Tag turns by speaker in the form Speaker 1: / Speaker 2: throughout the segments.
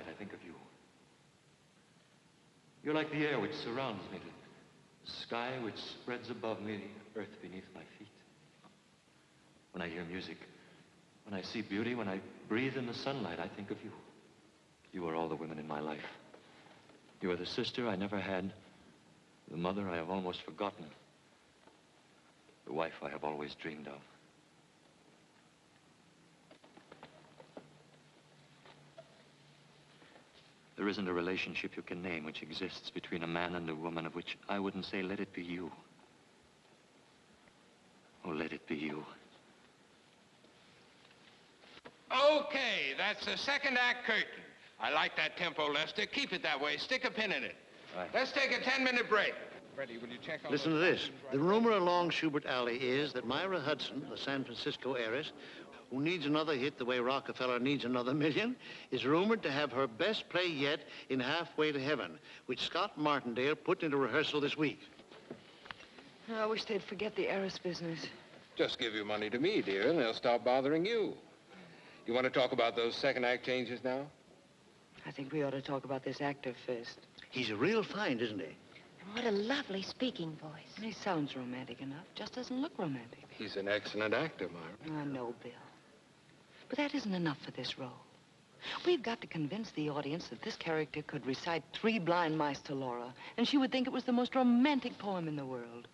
Speaker 1: sunlight, I think of you. You're like the air which surrounds me, the sky which spreads above me, the earth beneath my feet. When I hear music, when I see beauty, when I breathe in the sunlight, I think of you. You are all the women in my life. You are the sister I never had, the mother I have almost forgotten, the wife I have always dreamed of. There isn't a relationship you can name which exists between a man and a woman of which I wouldn't say, let it be you. Oh, let it be you.
Speaker 2: Okay, that's the second act curtain. I like that tempo, Lester. Keep it that way. Stick a pin in it.
Speaker 1: Right.
Speaker 2: Let's take a 10-minute break. Freddie, will you check on...
Speaker 3: Listen to this. The rumor along Schubert Alley is that Myra Hudson, the San Francisco heiress, who needs another hit the way Rockefeller needs another million, is rumored to have her best play yet in Halfway to Heaven, which Scott Martindale put into rehearsal this week.
Speaker 4: I wish they'd forget the heiress business.
Speaker 2: Just give your money to me, dear, and they'll stop bothering you. You want to talk about those second act changes now?
Speaker 4: I think we ought to talk about this actor first.
Speaker 3: He's a real find, isn't he?
Speaker 5: And what a lovely speaking voice.
Speaker 4: He sounds romantic enough, just doesn't look romantic.
Speaker 2: He's an excellent actor, Myra.
Speaker 4: I know, Bill. But that isn't enough for this role. We've got to convince the audience that this character could recite 3 blind mice to Laura, and she would think it was the most romantic poem in the world.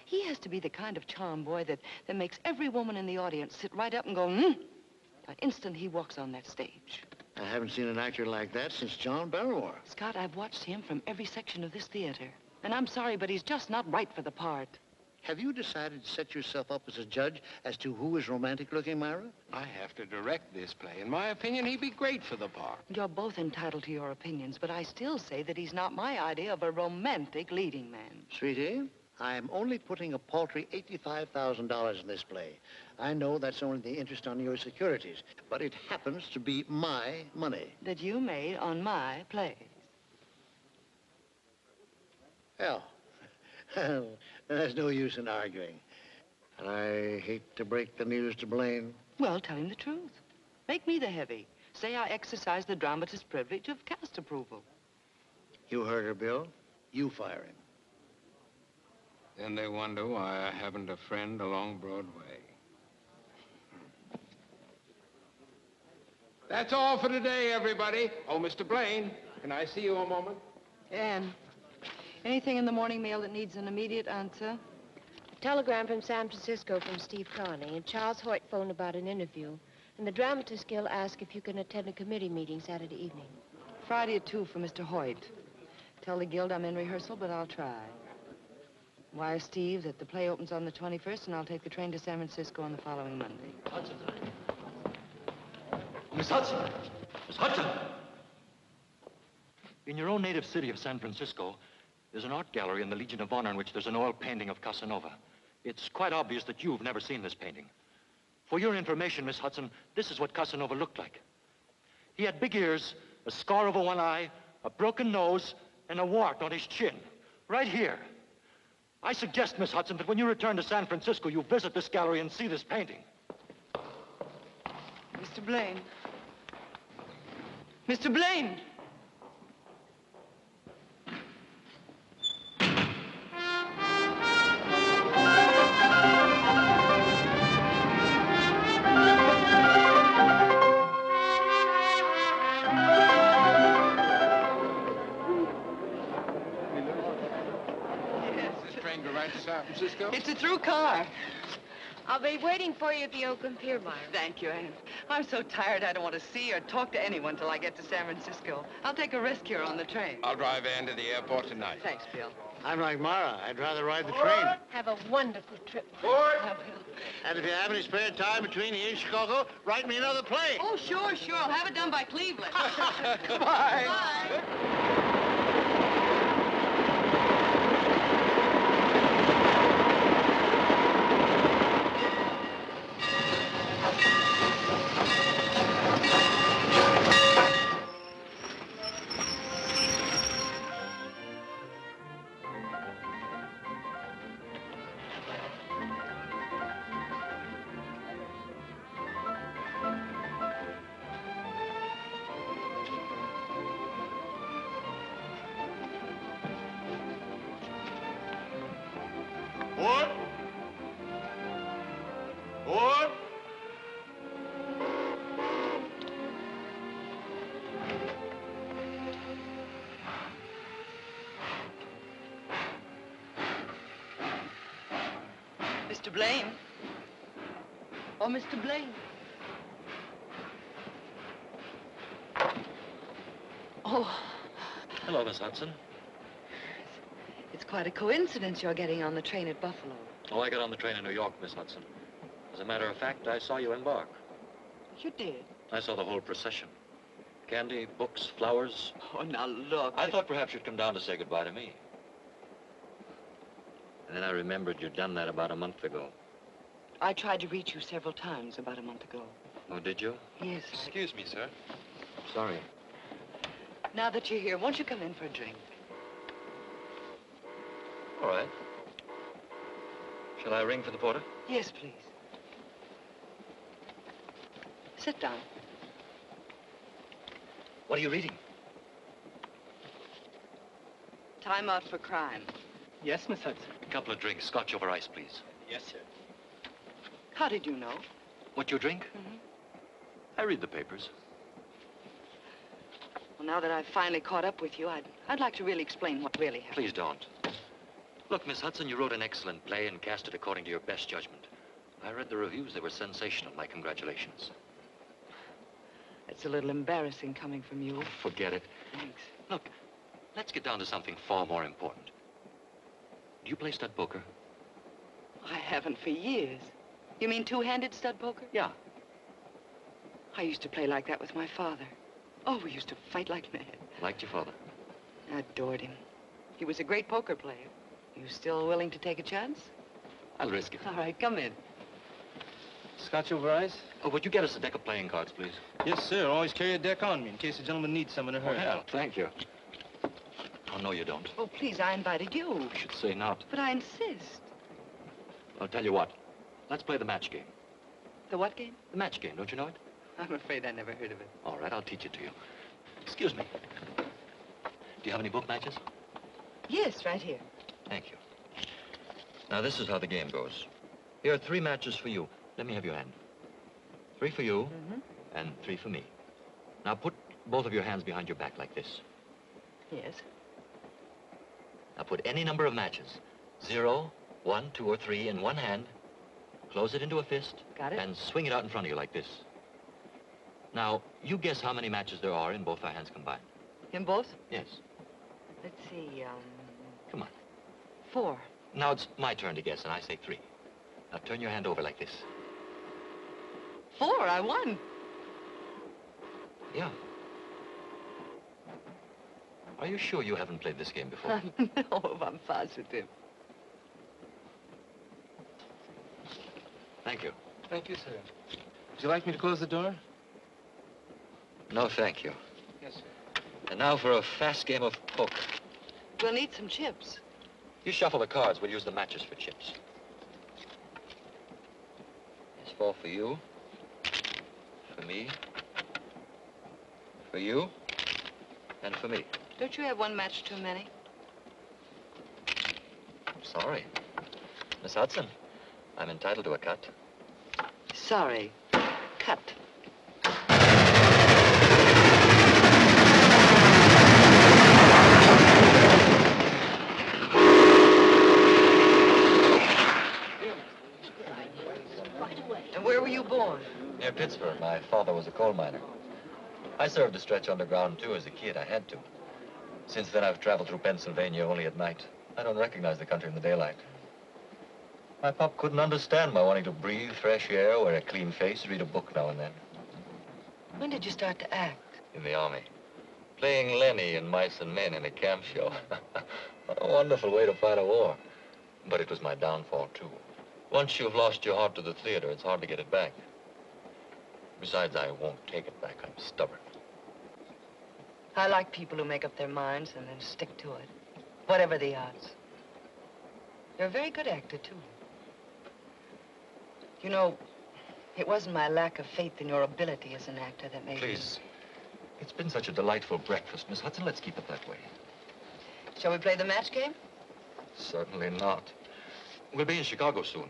Speaker 4: He has to be the kind of charm boy that makes every woman in the audience sit right up and go, the instant he walks on that stage.
Speaker 3: I haven't seen an actor like that since John Barrymore.
Speaker 4: Scott, I've watched him from every section of this theater. And I'm sorry, but he's just not right for the part.
Speaker 3: Have you decided to set yourself up as a judge as to who is romantic-looking, Myra?
Speaker 2: I have to direct this play. In my opinion, he'd be great for the part.
Speaker 4: You're both entitled to your opinions, but I still say that he's not my idea of a romantic leading man.
Speaker 3: Sweetie, I am only putting a paltry $85,000 in this play. I know that's only the interest on your securities, but it happens to be my money.
Speaker 4: That you made on my plays.
Speaker 3: Hell, there's no use in arguing. And I hate to break the news to Blaine.
Speaker 4: Well, tell him the truth. Make me the heavy. Say I exercise the dramatist's privilege of cast approval.
Speaker 3: You heard her, Bill. You fire him.
Speaker 2: Then they wonder why I haven't a friend along Broadway. That's all for today, everybody. Oh, Mr. Blaine, can I see you a moment?
Speaker 4: Anne, anything in the morning mail that needs an immediate answer?
Speaker 5: A telegram from San Francisco from Steve Carney, and Charles Hoyt phoned about an interview. And the Dramatists Guild asked if you can attend a committee meeting Saturday evening.
Speaker 4: Friday at 2 for Mr. Hoyt. Tell the Guild I'm in rehearsal, but I'll try. Wire Steve that the play opens on the 21st, and I'll take the train to San Francisco on the following Monday.
Speaker 1: Hudson. Miss Hudson! Miss Hudson! In your own native city of San Francisco, there's an art gallery in the Legion of Honor in which there's an oil painting of Casanova. It's quite obvious that you've never seen this painting. For your information, Miss Hudson, this is what Casanova looked like. He had big ears, a scar over one eye, a broken nose, and a wart on his chin. Right here. I suggest, Miss Hudson, that when you return to San Francisco, you visit this gallery and see this painting.
Speaker 4: Mr. Blaine. Mr. Blaine!
Speaker 2: San Francisco?
Speaker 4: It's a through car.
Speaker 5: I'll be waiting for you at the Oakland Pier, Myra.
Speaker 4: Thank you, Anne. I'm so tired I don't want to see or talk to anyone till I get to San Francisco. I'll take a rest cure on the train.
Speaker 2: I'll drive Ann to the airport tonight.
Speaker 4: Thanks, Bill.
Speaker 3: I'm like Mara. I'd rather ride the train.
Speaker 5: Have a wonderful trip.
Speaker 4: I will.
Speaker 3: And if you have any spare time between here and Chicago, write me another play.
Speaker 4: Oh, sure. I'll have it done by Cleveland.
Speaker 3: Goodbye.
Speaker 4: Bye.
Speaker 6: Port! Port!
Speaker 4: Mr. Blaine. Oh, Mr. Blaine. Oh,
Speaker 1: Hello, Miss Hudson.
Speaker 4: it's quite a coincidence you're getting on the train at Buffalo.
Speaker 1: Oh, I got on the train in New York, Miss Hudson. As a matter of fact, I saw you embark.
Speaker 4: You did?
Speaker 1: I saw the whole procession. Candy, books, flowers.
Speaker 4: Oh, now look.
Speaker 1: I thought perhaps you'd come down to say goodbye to me. And then I remembered you'd done that about a month ago.
Speaker 4: I tried to reach you several times about a month ago.
Speaker 1: Oh, did you?
Speaker 4: Yes.
Speaker 6: Excuse me, sir.
Speaker 1: Sorry.
Speaker 4: Now that you're here, won't you come in for a drink?
Speaker 1: All right. Shall I ring for the porter?
Speaker 4: Yes, please. Sit down.
Speaker 1: What are you reading?
Speaker 4: Time Out for Crime.
Speaker 7: Yes, Miss Hudson.
Speaker 1: A couple of drinks. Scotch over ice, please.
Speaker 7: Yes, sir.
Speaker 4: How did you know?
Speaker 1: What you drink?
Speaker 4: Mm-hmm.
Speaker 1: I read the papers.
Speaker 4: Well, now that I've finally caught up with you, I'd like to really explain what really happened.
Speaker 1: Please don't. Look, Miss Hudson, you wrote an excellent play and cast it according to your best judgment. I read the reviews. They were sensational. My congratulations.
Speaker 4: It's a little embarrassing coming from you.
Speaker 1: Oh, forget it.
Speaker 4: Thanks.
Speaker 1: Look, let's get down to something far more important. Do you play stud poker?
Speaker 4: I haven't for years. You mean two-handed stud poker?
Speaker 1: Yeah.
Speaker 4: I used to play like that with my father. Oh, we used to fight like mad.
Speaker 1: Liked your father?
Speaker 4: I adored him. He was a great poker player. You still willing to take a chance?
Speaker 1: I'll risk it.
Speaker 4: All right, come in.
Speaker 7: Scotch over ice?
Speaker 1: Oh, would you get us a deck of playing cards, please?
Speaker 7: Yes, sir. Always carry a deck on me in case the gentleman needs some in a hurry.
Speaker 1: Well, thank you. Oh, no, you don't.
Speaker 4: Oh, please, I invited you.
Speaker 1: You should say not.
Speaker 4: But I insist.
Speaker 1: I'll tell you what. Let's play the match game.
Speaker 4: The what game?
Speaker 1: The match game, don't you know it?
Speaker 4: I'm afraid I never heard of it.
Speaker 1: All right, I'll teach it to you. Excuse me. Do you have any book matches?
Speaker 4: Yes, right here.
Speaker 1: Thank you. Now, this is how the game goes. Here are 3 matches for you. Let me have your hand. 3 for you, and 3 for me. Now, put both of your hands behind your back like this.
Speaker 4: Yes.
Speaker 1: Now, put any number of matches. 0, 1, 2, or 3 in one hand. Close it into a fist.
Speaker 4: Got it.
Speaker 1: And swing it out in front of you like this. Now, you guess how many matches there are in both our hands combined.
Speaker 4: In both?
Speaker 1: Yes.
Speaker 4: Let's see,
Speaker 1: Come on.
Speaker 4: 4.
Speaker 1: Now it's my turn to guess, and I say 3. Now, turn your hand over like this.
Speaker 4: 4, I won.
Speaker 1: Yeah. Are you sure you haven't played this game before?
Speaker 4: No, I'm positive.
Speaker 1: Thank you.
Speaker 7: Thank you, sir. Would you like me to close the door?
Speaker 1: No, thank you.
Speaker 7: Yes, sir.
Speaker 1: And now for a fast game of poker.
Speaker 4: We'll need some chips.
Speaker 1: You shuffle the cards. We'll use the matches for chips. It's 4 for you. For me. For you. And for me.
Speaker 4: Don't you have one match too many?
Speaker 1: Sorry. Miss Hudson, I'm entitled to a cut.
Speaker 4: Sorry. Cut. And where were you born?
Speaker 1: Near Pittsburgh. My father was a coal miner. I served a stretch underground, too, as a kid. I had to. Since then, I've traveled through Pennsylvania only at night. I don't recognize the country in the daylight. My pop couldn't understand my wanting to breathe fresh air, wear a clean face, read a book now and then.
Speaker 4: When did you start to act?
Speaker 1: In the Army. Playing Lenny in Mice and Men in a camp show. A wonderful way to fight a war. But it was my downfall, too. Once you've lost your heart to the theater, it's hard to get it back. Besides, I won't take it back. I'm stubborn.
Speaker 4: I like people who make up their minds and then stick to it, whatever the odds. You're a very good actor, too. You know, it wasn't my lack of faith in your ability as an actor that made me...
Speaker 1: Please. It's been such a delightful breakfast, Miss Hudson. Let's keep it that way.
Speaker 4: Shall we play the match game?
Speaker 1: Certainly not. We'll be in Chicago soon.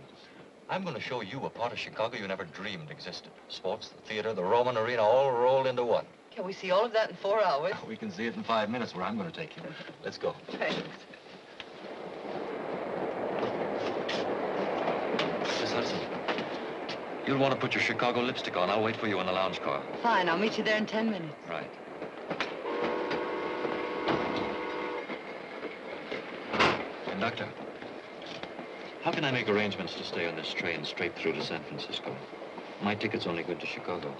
Speaker 1: I'm going to show you a part of Chicago you never dreamed existed. Sports, the theater, the Roman arena, all rolled into one.
Speaker 4: Can we see all of that in 4 hours?
Speaker 1: We can see it in 5 minutes where I'm going to take you. Let's go.
Speaker 4: Thanks.
Speaker 1: Miss Hudson, you'll want to put your Chicago lipstick on. I'll wait for you in the lounge car.
Speaker 4: Fine, I'll meet you there in 10 minutes.
Speaker 1: Right. Conductor, how can I make arrangements to stay on this train straight through to San Francisco? My ticket's only good to Chicago.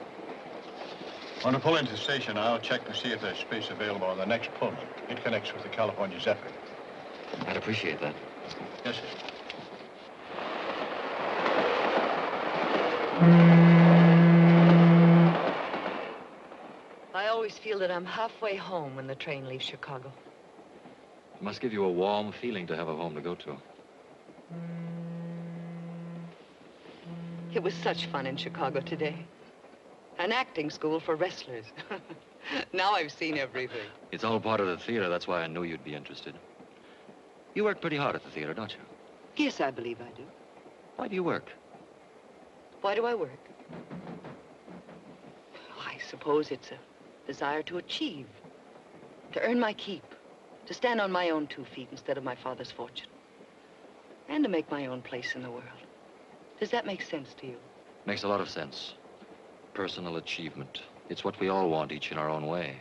Speaker 6: When I pull into the station, I'll check to see if there's space available on the next Pullman. It connects with the California Zephyr.
Speaker 1: I'd appreciate that.
Speaker 6: Yes, sir.
Speaker 4: I always feel that I'm halfway home when the train leaves Chicago.
Speaker 1: It must give you a warm feeling to have a home to go to.
Speaker 4: It was such fun in Chicago today. An acting school for wrestlers. Now I've seen everything.
Speaker 1: It's all part of the theater. That's why I knew you'd be interested. You work pretty hard at the theater, don't you?
Speaker 4: Yes, I believe I do.
Speaker 1: Why do you work?
Speaker 4: Why do I work? I suppose it's a desire to achieve, to earn my keep, to stand on my own 2 feet instead of my father's fortune, and to make my own place in the world. Does that make sense to you?
Speaker 1: Makes a lot of sense. Personal achievement. It's what we all want, each in our own way.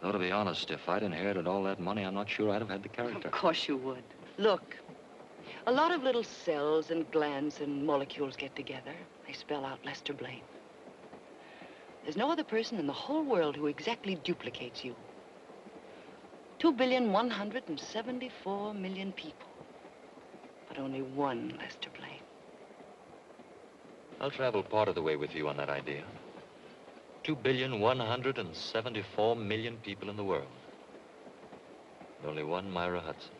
Speaker 1: Though, to be honest, if I'd inherited all that money, I'm not sure I'd have had the character.
Speaker 4: Of course you would. Look, a lot of little cells and glands and molecules get together. They spell out Lester Blaine. There's no other person in the whole world who exactly duplicates you. 2,174,000,000 people, but only one Lester Blaine.
Speaker 1: I'll travel part of the way with you on that idea. 2,174,000,000 people in the world. And only one Myra Hudson.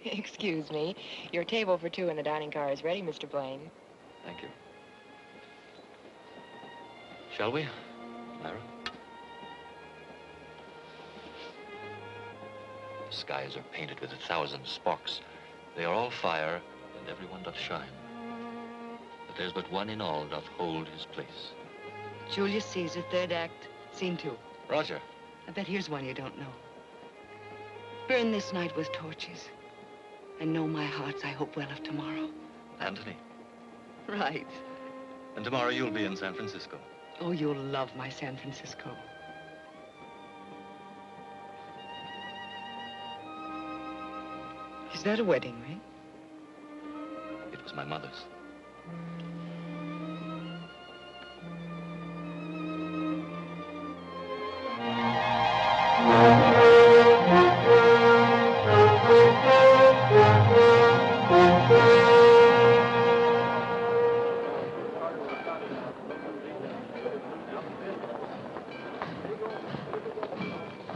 Speaker 8: Excuse me. Your table for 2 in the dining car is ready, Mr. Blaine.
Speaker 1: Thank you. Shall we, Myra? The skies are painted with 1,000 sparks. They are all fire, and everyone doth shine. But there's but one in all doth hold his place.
Speaker 4: Julius Caesar, 3rd act, scene 2.
Speaker 1: Roger.
Speaker 4: I bet here's one you don't know. Burn this night with torches. And know my hearts, I hope well of tomorrow.
Speaker 1: Anthony.
Speaker 4: Right.
Speaker 1: And tomorrow you'll be in San Francisco.
Speaker 4: Oh, you'll love my San Francisco. Is that a wedding ring?
Speaker 1: It was my mother's.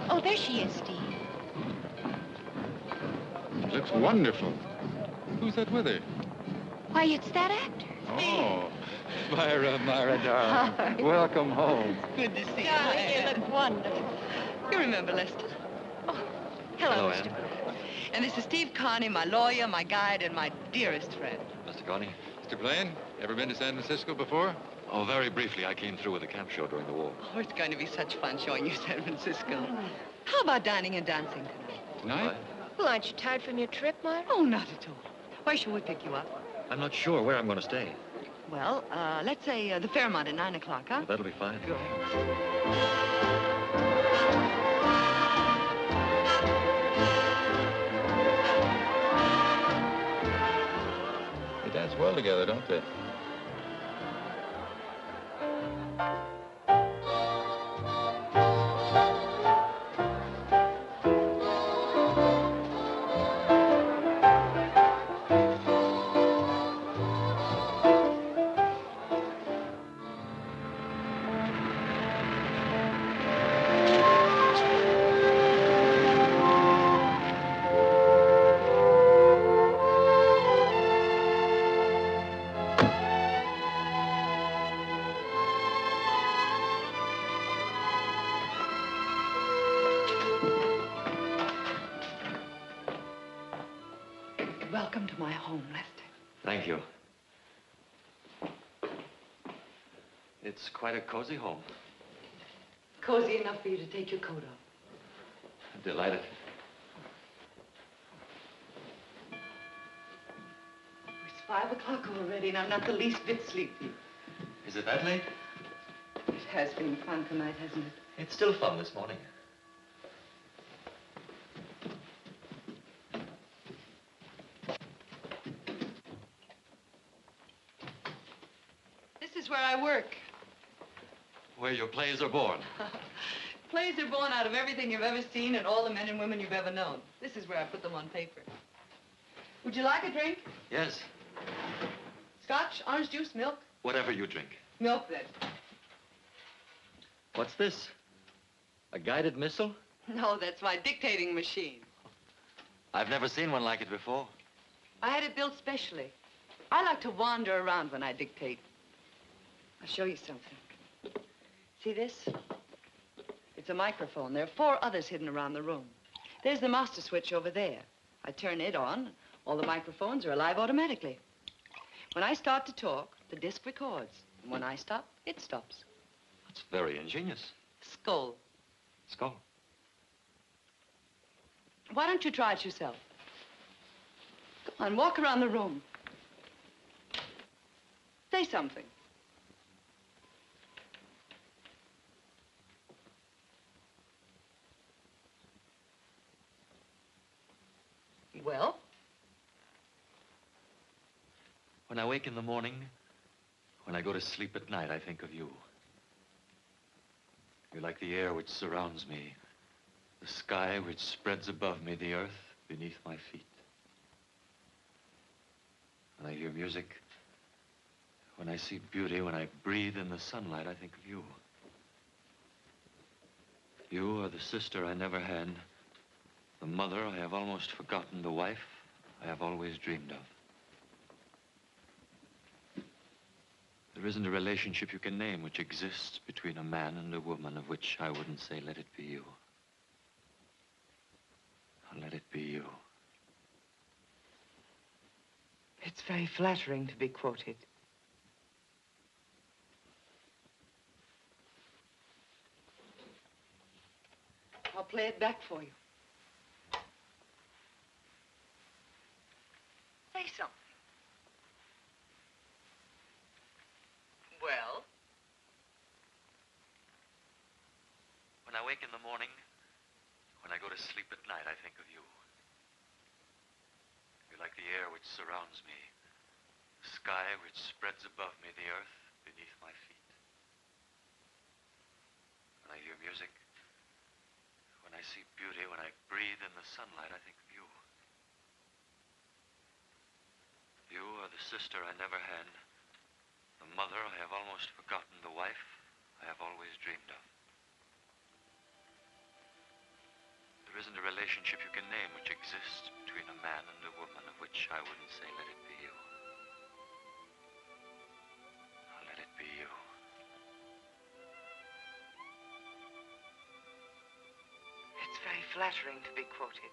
Speaker 5: Oh, there she is, Steve.
Speaker 6: Looks wonderful. Who's that with her?
Speaker 5: Why, it's that actor.
Speaker 6: Oh, Myra, darling.
Speaker 5: Hi.
Speaker 6: Welcome home.
Speaker 4: Good to see you.
Speaker 5: Darling, you look wonderful.
Speaker 4: You remember Lester?
Speaker 5: Oh, hello,
Speaker 1: Hello,
Speaker 5: Mr.
Speaker 1: Anne.
Speaker 5: Blaine.
Speaker 4: And this is Steve Carney, my lawyer, my guide, and my dearest friend.
Speaker 1: Mr. Carney?
Speaker 6: Mr. Blaine, ever been to San Francisco before?
Speaker 1: Oh, very briefly. I came through with a camp show during the war.
Speaker 4: Oh, it's going to be such fun showing you San Francisco. How about dining and dancing tonight?
Speaker 6: Tonight?
Speaker 5: Well, aren't you tired from your trip, Myra?
Speaker 4: Oh, not at all. Where shall we pick you up?
Speaker 1: I'm not sure where I'm going to stay.
Speaker 4: Well, let's say the Fairmont at 9 o'clock, huh?
Speaker 1: Well, that'll be fine.
Speaker 4: Good.
Speaker 6: They dance well together, don't they?
Speaker 4: welcome to my home, Lester.
Speaker 1: Thank you. It's quite a cozy home.
Speaker 4: Cozy enough for you to take your coat off.
Speaker 1: Delighted.
Speaker 4: It's 5 o'clock already, and I'm not the least bit sleepy.
Speaker 1: Is it that late?
Speaker 4: It has been fun tonight, hasn't it?
Speaker 1: It's still fun this morning.
Speaker 4: This is where I work.
Speaker 1: Where your plays are born.
Speaker 4: Plays are born out of everything you've ever seen and all the men and women you've ever known. This is where I put them on paper. Would you like a drink?
Speaker 1: Yes.
Speaker 4: Scotch, orange juice, milk?
Speaker 1: Whatever you drink.
Speaker 4: Milk, then.
Speaker 1: What's this? A guided missile?
Speaker 4: No, that's my dictating machine.
Speaker 1: I've never seen one like it before.
Speaker 4: I had it built specially. I like to wander around when I dictate. I'll show you something. See this? It's a microphone. There are 4 others hidden around the room. There's the master switch over there. I turn it on. All the microphones are alive automatically. When I start to talk, the disc records. And when I stop, it stops.
Speaker 1: That's very ingenious.
Speaker 4: Skull.
Speaker 1: Skull.
Speaker 4: Why don't you try it yourself? Come on, walk around the room. Say something. Well?
Speaker 1: When I wake in the morning, when I go to sleep at night, I think of you. You're like the air which surrounds me, the sky which spreads above me, the earth beneath my feet. When I hear music, when I see beauty, when I breathe in the sunlight, I think of you. You are the sister I never had, the mother I have almost forgotten, the wife I have always dreamed of. There isn't a relationship you can name which exists between a man and a woman of which I wouldn't say, let it be you. Let it be you.
Speaker 4: It's very flattering to be quoted. I'll play it back for you. Say something. Well?
Speaker 1: When I wake in the morning, when I go to sleep at night, I think of you. You're like the air which surrounds me, the sky which spreads above me, the earth beneath my feet. When I hear music, when I see beauty, when I breathe in the sunlight, I think of you. You are the sister I never had, the mother I have almost forgotten, the wife I have always dreamed of. There isn't a relationship you can name which exists between a man and a woman of which I wouldn't say, let it be you. Let it be you.
Speaker 4: It's very flattering to be quoted.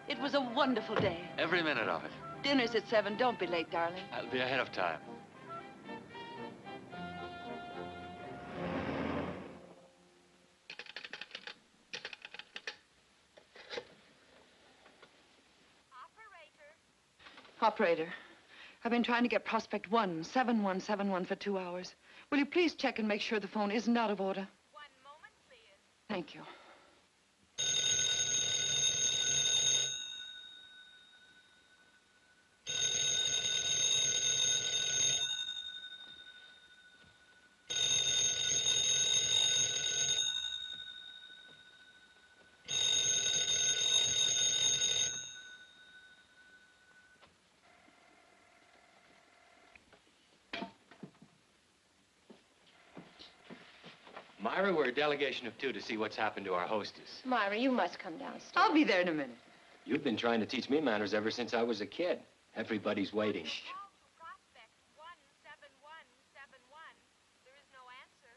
Speaker 4: It was a wonderful day.
Speaker 1: Every minute of it.
Speaker 4: Dinner's at 7. Don't be late, darling.
Speaker 1: I'll be ahead of time.
Speaker 4: Operator, I've been trying to get prospect 17171 for 2 hours. Will you please check and make sure the phone isn't out of order?
Speaker 9: 1 moment, please.
Speaker 4: Thank you.
Speaker 9: Myra, we're a delegation of 2 to see what's happened to our hostess.
Speaker 5: Myra, you must come downstairs.
Speaker 4: I'll be there in a minute.
Speaker 9: You've been trying to teach me manners ever since I was a kid. Everybody's waiting.
Speaker 10: Prospect 17171. There is no answer.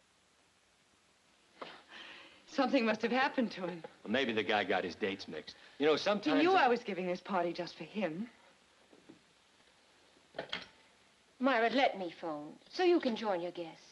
Speaker 4: Something must have happened to him.
Speaker 9: Well, maybe the guy got his dates mixed. You know, sometimes...
Speaker 4: He knew I was giving this party just for him.
Speaker 5: Myra, let me phone so you can join your guests.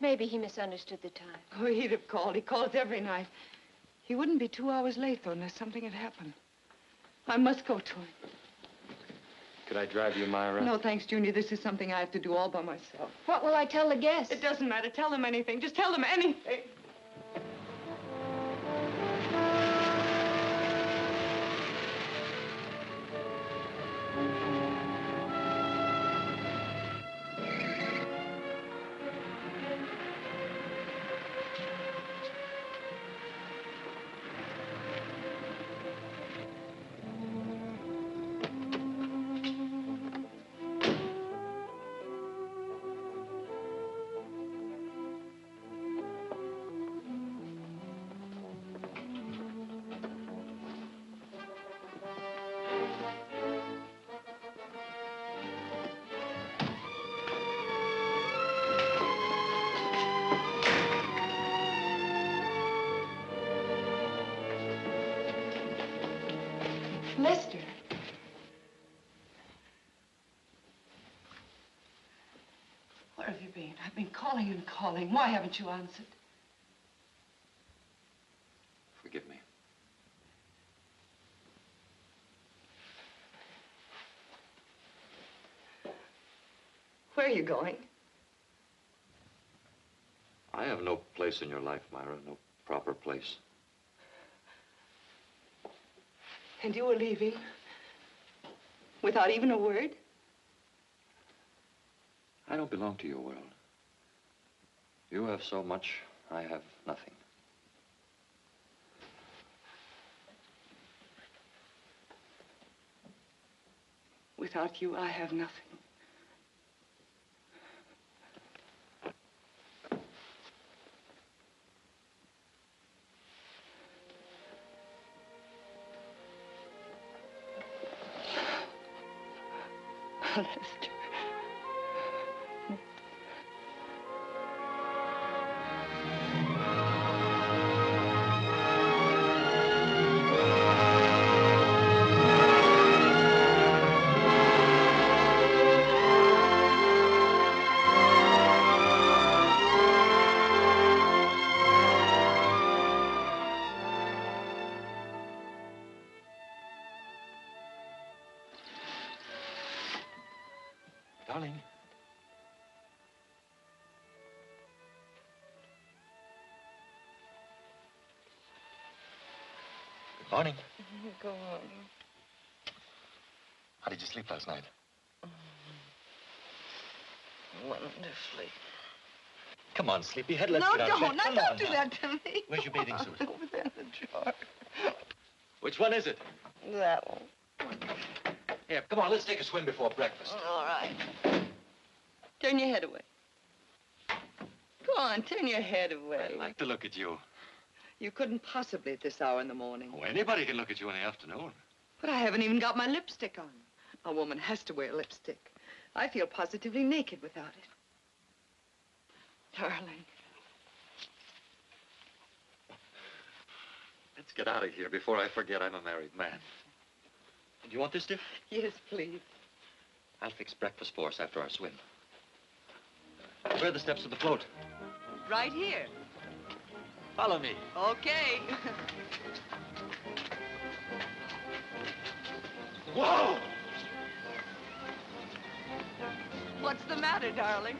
Speaker 5: Maybe he misunderstood the time.
Speaker 4: Oh, he'd have called. He calls every night. He wouldn't be 2 hours late, though, unless something had happened. I must go to him.
Speaker 9: Could I drive you, Myra?
Speaker 4: No, thanks, Junior. This is something I have to do all by myself.
Speaker 5: What will I tell the guests?
Speaker 4: It doesn't matter. Tell them anything. Just tell them anything. Lester. Where have you been? I've been calling and calling. Why haven't you answered?
Speaker 1: Forgive me.
Speaker 4: Where are you going?
Speaker 1: I have no place in your life, Myra. No proper place.
Speaker 4: And you were leaving? Without even a word?
Speaker 1: I don't belong to your world. You have so much, I have nothing.
Speaker 4: Without you, I have nothing. Lester.
Speaker 1: Darling. Good morning.
Speaker 4: Go on.
Speaker 1: How did you sleep last night?
Speaker 4: Wonderfully.
Speaker 1: Come on, sleepyhead. Let's
Speaker 4: No,
Speaker 1: get out of bed.
Speaker 4: don't. Now,
Speaker 1: Come
Speaker 4: don't
Speaker 1: on
Speaker 4: do
Speaker 1: now.
Speaker 4: that to me.
Speaker 1: Where's your bathing suit?
Speaker 4: Over there in the drawer.
Speaker 1: Which one is it?
Speaker 4: That one.
Speaker 1: Here, come on, let's take a swim before breakfast.
Speaker 4: All right. Turn your head away. Go on, turn your head away.
Speaker 1: I like to look at you.
Speaker 4: You couldn't possibly at this hour in the morning.
Speaker 1: Oh, anybody can look at you in the afternoon.
Speaker 4: But I haven't even got my lipstick on. A woman has to wear lipstick. I feel positively naked without it. Darling.
Speaker 1: Let's get out of here before I forget I'm a married man. Do you want this, dear?
Speaker 4: Yes, please.
Speaker 1: I'll fix breakfast for us after our swim. Where are the steps to the float?
Speaker 4: Right here.
Speaker 1: Follow me.
Speaker 4: Okay.
Speaker 1: Whoa!
Speaker 4: What's the matter, darling?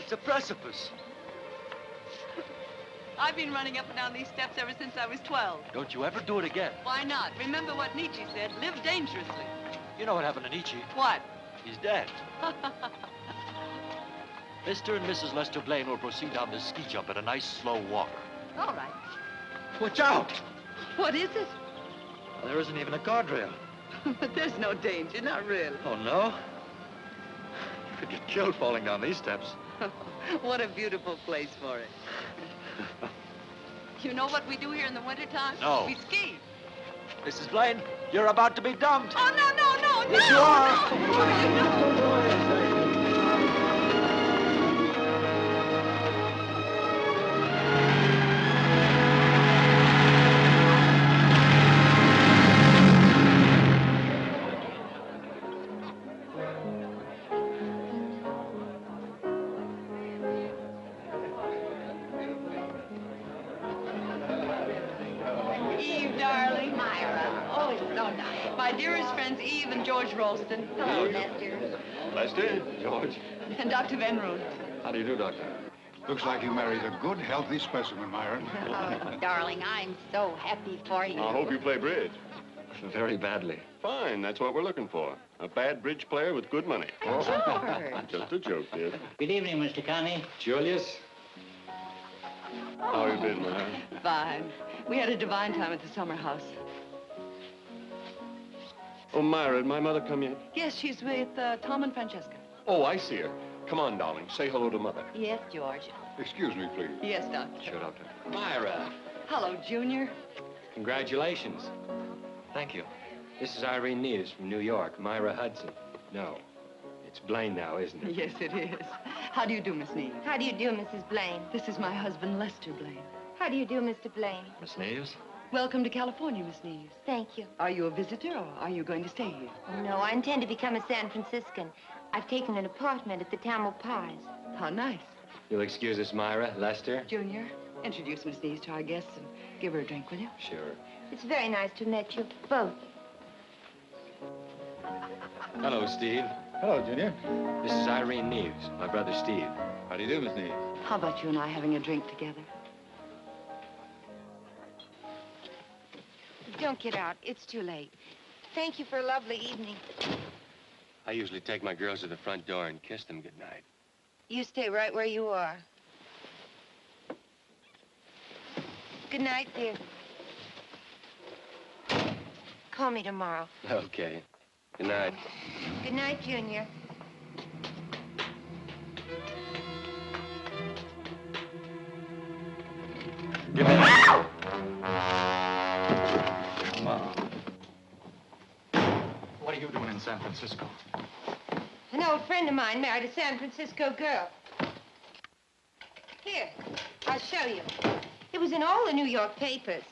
Speaker 1: It's a precipice.
Speaker 4: I've been running up and down these steps ever since I was 12.
Speaker 1: Don't you ever do it again.
Speaker 4: Why not? Remember what Nietzsche said, live dangerously.
Speaker 1: You know what happened to Nietzsche?
Speaker 4: What?
Speaker 1: He's dead. Mr. and Mrs. Lester Blaine will proceed down this ski jump at a nice slow walk.
Speaker 4: All right.
Speaker 1: Watch out!
Speaker 4: What is it?
Speaker 1: There isn't even a guardrail.
Speaker 4: But there's no danger, not really.
Speaker 1: Oh, no? You could get killed falling down these steps.
Speaker 4: What a beautiful place for it. You know what we do here in the wintertime?
Speaker 1: No.
Speaker 4: We ski.
Speaker 1: Mrs. Blaine, you're about to be dumped.
Speaker 4: Oh, no, no, no, no!
Speaker 1: Yes, you are.
Speaker 4: Eve, darling. Myra. Oh, it's so nice. My dearest friends, Eve and George Ralston. Hello, Lester.
Speaker 6: Lester? George?
Speaker 4: And Dr. Van Roon.
Speaker 1: How do you do, Doctor?
Speaker 11: Looks like you married a good, healthy specimen, Myra.
Speaker 12: Oh, darling, I'm so happy for you.
Speaker 6: I hope you play bridge.
Speaker 1: Very badly.
Speaker 6: Fine, that's what we're looking for. A bad bridge player with good money. Just a joke, dear.
Speaker 13: Good evening, Mr. Connie.
Speaker 6: Julius? How you been, Myra?
Speaker 4: Fine. We had a divine time at the summer house.
Speaker 6: Oh, Myra, did my mother come yet?
Speaker 4: Yes, she's with Tom and Francesca.
Speaker 6: Oh, I see her. Come on, darling. Say hello to Mother.
Speaker 4: Yes, George.
Speaker 11: Excuse me, please.
Speaker 4: Yes, Doctor.
Speaker 6: Sure, Doctor.
Speaker 9: Myra,
Speaker 4: Hello, Junior.
Speaker 9: congratulations.
Speaker 1: Thank you.
Speaker 9: This is Irene Neves from New York. Myra Hudson. No, it's Blaine now, isn't it?
Speaker 4: Yes, it is. How do you do, Miss Neves?
Speaker 5: How do you do, Mrs. Blaine?
Speaker 4: This is my husband, Lester Blaine.
Speaker 5: How do you do, Mr. Blaine?
Speaker 1: Miss Neves?
Speaker 4: Welcome to California, Miss Neves.
Speaker 5: Thank you.
Speaker 4: Are you a visitor, or are you going to stay here?
Speaker 5: Oh, no, I intend to become a San Franciscan. I've taken an apartment at the Tamil Pies.
Speaker 4: How nice.
Speaker 9: You'll excuse us, Myra. Lester?
Speaker 4: Junior, introduce Miss Neves to our guests and give her a drink, will you?
Speaker 9: Sure.
Speaker 5: It's very nice to have met you both.
Speaker 9: Hello, Steve.
Speaker 14: Hello, Junior.
Speaker 9: This is Irene Neves, my brother Steve.
Speaker 14: How do you do, Miss Neves?
Speaker 4: How about you and I having a drink together?
Speaker 5: Don't get out. It's too late. Thank you for a lovely evening.
Speaker 9: I usually take my girls to the front door and kiss them goodnight.
Speaker 5: You stay right where you are. Good night, dear. Call me tomorrow.
Speaker 9: Okay. Good night.
Speaker 5: Good night, Junior.
Speaker 1: Give me that. Mom. What are you doing in San Francisco?
Speaker 5: An old friend of mine married a San Francisco girl. Here, I'll show you. It was in all the New York papers.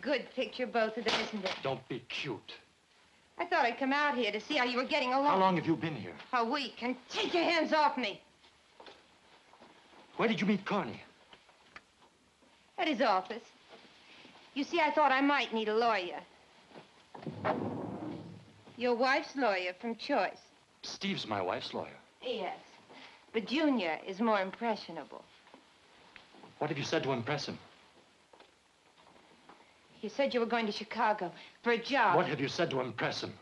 Speaker 5: Good picture, both of them, isn't it?
Speaker 1: Don't be cute.
Speaker 5: I thought I'd come out here to see how you were getting along.
Speaker 1: How long have you been here?
Speaker 5: A week, and take your hands off me.
Speaker 1: Where did you meet Carney?
Speaker 5: At his office. You see, I thought I might need a lawyer. Your wife's lawyer from choice.
Speaker 1: Steve's my wife's lawyer.
Speaker 5: Yes. But Junior is more impressionable.
Speaker 1: What have you said to impress him?
Speaker 5: You said you were going to Chicago for a job.
Speaker 1: What have you said to impress him?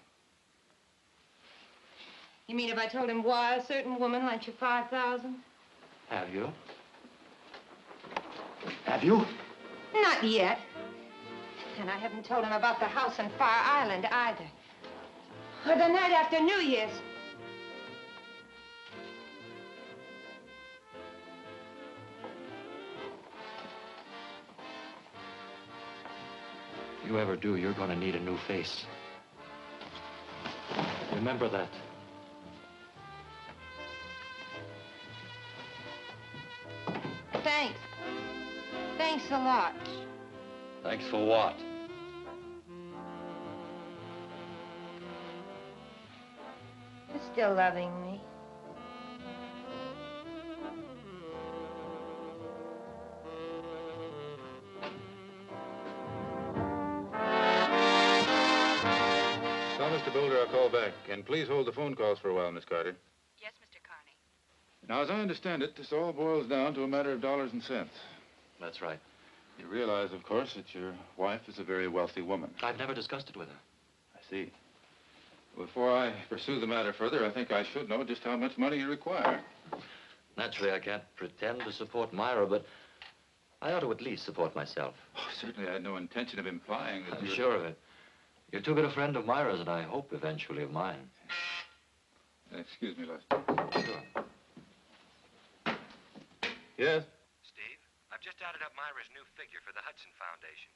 Speaker 5: You mean if I told him why a certain woman lent you $5,000?
Speaker 1: Have you? Have you?
Speaker 5: Not yet. And I haven't told him about the house on Fire Island either. Or the night after New Year's.
Speaker 1: If you ever do, you're going to need a new face. Remember that.
Speaker 5: Thanks. Thanks a lot.
Speaker 9: Thanks for what?
Speaker 5: You're still loving me.
Speaker 14: Tell Mr. Boulder I'll call back. And please hold the phone calls for a while, Miss Carter.
Speaker 10: Yes, Mr. Carney.
Speaker 14: Now, as I understand it, this all boils down to a matter of dollars and cents.
Speaker 1: That's right.
Speaker 14: You realize, of course, that your wife is a very wealthy woman.
Speaker 1: I've never discussed it with her.
Speaker 14: I see. Before I pursue the matter further, I think I should know just how much money you require.
Speaker 1: Naturally, I can't pretend to support Myra, but I ought to at least support myself.
Speaker 14: Oh, certainly, I had no intention of implying that
Speaker 1: I'm
Speaker 14: you're...
Speaker 1: sure of it. You're too good a friend of Myra's, and I hope eventually of mine.
Speaker 14: Excuse me, Lester.
Speaker 1: Sure.
Speaker 14: Yes?
Speaker 9: Steve, I've just added up Myra's new figure for the Hudson Foundation.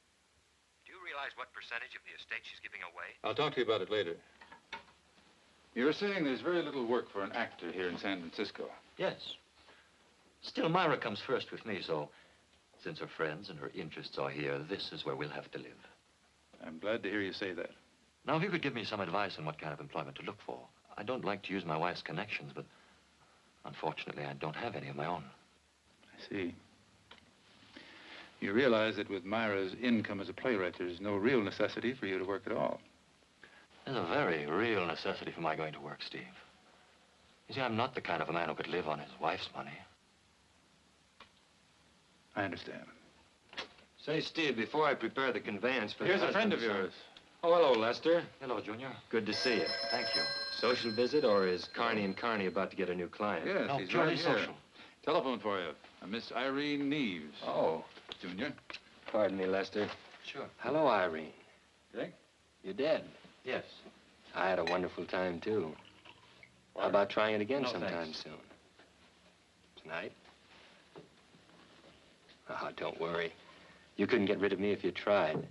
Speaker 9: Do you realize what percentage of the estate she's giving away?
Speaker 14: I'll talk to you about it later. You were saying there's very little work for an actor here in San Francisco.
Speaker 1: Yes. Still, Myra comes first with me, so since her friends and her interests are here, this is where we'll have to live.
Speaker 14: I'm glad to hear you say that.
Speaker 1: Now, if you could give me some advice on what kind of employment to look for. I don't like to use my wife's connections, but unfortunately, I don't have any of my own.
Speaker 14: I see. You realize that with Myra's income as a playwright, there's no real necessity for you to work at all.
Speaker 1: There's a very real necessity for my going to work, Steve. You see, I'm not the kind of a man who could live on his wife's money.
Speaker 14: I understand.
Speaker 9: Say, Steve, before I prepare the conveyance for...
Speaker 14: Here's a friend of yours.
Speaker 9: Oh, hello, Lester.
Speaker 1: Hello, Junior.
Speaker 9: Good to see you.
Speaker 1: Thank you.
Speaker 9: Social visit, or is Carney and Carney about to get a new client?
Speaker 14: Yes,
Speaker 1: No,
Speaker 14: he's
Speaker 1: purely
Speaker 14: right here.
Speaker 1: social.
Speaker 14: Telephone for you. A Miss Irene Neves.
Speaker 9: Oh.
Speaker 14: Junior.
Speaker 9: Pardon me, Lester.
Speaker 1: Sure.
Speaker 9: Hello, Irene.
Speaker 14: Dick?
Speaker 9: You dead?
Speaker 1: Yes.
Speaker 9: I had a wonderful time, too. How about trying it again
Speaker 1: No,
Speaker 9: sometime
Speaker 1: thanks.
Speaker 9: soon? Tonight? Oh, don't worry. You couldn't get rid of me if you tried.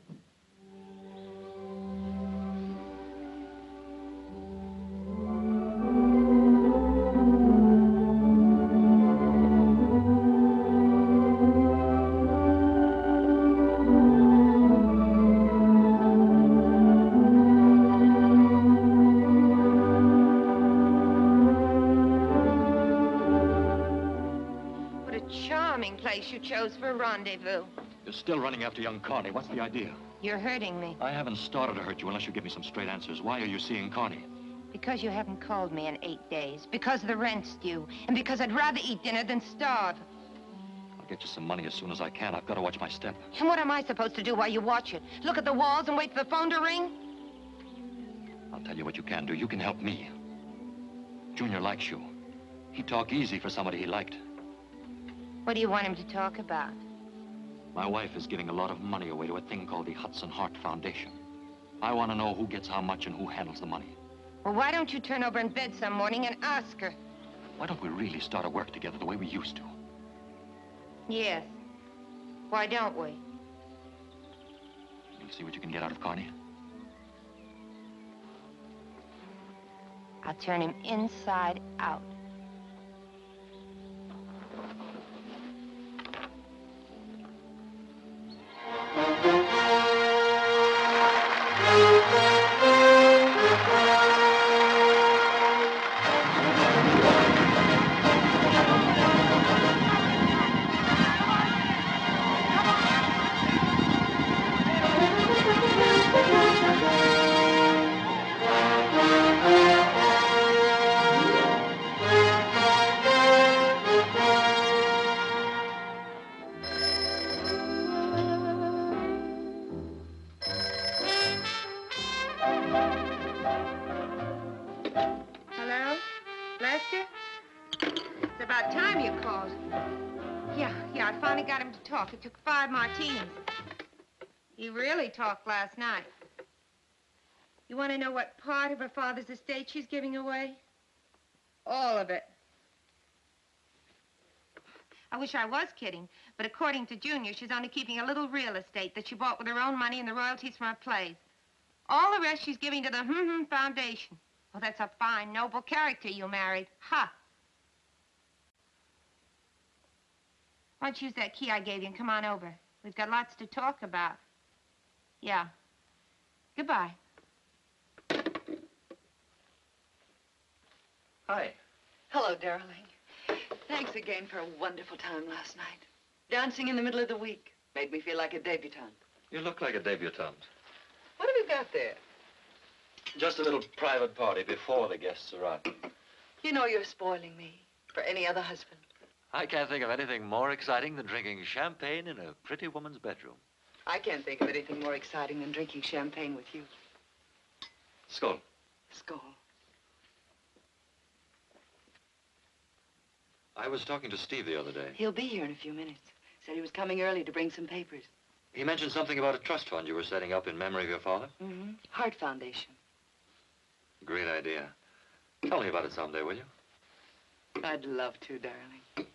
Speaker 5: What a charming place you chose for a rendezvous.
Speaker 1: You're still running after young Carney. What's the idea?
Speaker 5: You're hurting me.
Speaker 1: I haven't started to hurt you unless you give me some straight answers. Why are you seeing Carney?
Speaker 5: Because you haven't called me in 8 days. Because the rent's due. And because I'd rather eat dinner than starve.
Speaker 1: I'll get you some money as soon as I can. I've got to watch my step.
Speaker 5: And what am I supposed to do while you watch it? Look at the walls and wait for the phone to ring?
Speaker 1: I'll tell you what you can do. You can help me. Junior likes you. He'd talk easy for somebody he liked.
Speaker 5: What do you want him to talk about?
Speaker 1: My wife is giving a lot of money away to a thing called the Hudson Heart Foundation. I want to know who gets how much and who handles the money.
Speaker 5: Well, why don't you turn over in bed some morning and ask her?
Speaker 1: Why don't we really start to work together the way we used to?
Speaker 5: Yes. Why don't we?
Speaker 1: You'll see what you can get out of Carney.
Speaker 5: I'll turn him inside out. Hello? Lester? It's about time you called. Yeah, I finally got him to talk. It took 5 martinis. He really talked last night. You want to know what part of her father's estate she's giving away? All of it. I wish I was kidding, but according to Junior, she's only keeping a little real estate that she bought with her own money and the royalties from her plays. All the rest she's giving to the Foundation. Well, that's a fine, noble character you married. Ha! Why don't you use that key I gave you and come on over? We've got lots to talk about. Yeah. Goodbye.
Speaker 1: Hi.
Speaker 4: Hello, darling. Thanks again for a wonderful time last night. Dancing in the middle of the week made me feel like a debutante.
Speaker 1: You look like a debutante.
Speaker 4: What have you got there?
Speaker 1: Just a little private party before the guests arrive.
Speaker 4: You know you're spoiling me for any other husband.
Speaker 1: I can't think of anything more exciting than drinking champagne in a pretty woman's bedroom.
Speaker 4: I can't think of anything more exciting than drinking champagne with you.
Speaker 1: Skål.
Speaker 4: Skål.
Speaker 1: I was talking to Steve the other day.
Speaker 4: He'll be here in a few minutes. Said he was coming early to bring some papers.
Speaker 1: He mentioned something about a trust fund you were setting up in memory of your father.
Speaker 4: Mm-hmm. Heart Foundation.
Speaker 1: Great idea. Tell me about it someday, will you?
Speaker 4: I'd love to, darling.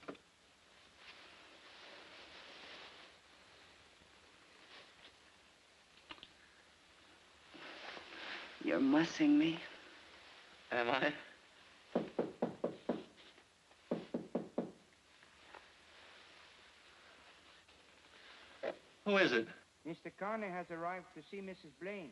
Speaker 4: You're mussing me.
Speaker 1: Am I? Who is it?
Speaker 13: Mr. Connor has arrived to see Mrs. Blaine.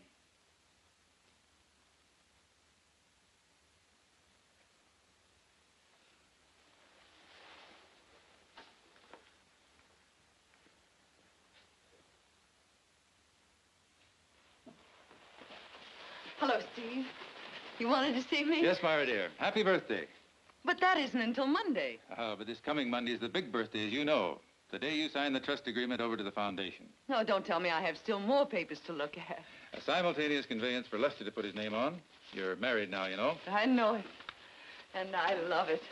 Speaker 4: Hello, Steve. You wanted to see me?
Speaker 14: Yes, Myra, dear. Happy birthday.
Speaker 4: But that isn't until Monday.
Speaker 14: But this coming Monday is the big birthday, as you know. The day you sign the trust agreement over to the foundation.
Speaker 4: No, don't tell me I have still more papers to look at.
Speaker 14: A simultaneous conveyance for Lester to put his name on. You're married now, you know.
Speaker 4: I know it. And I love it.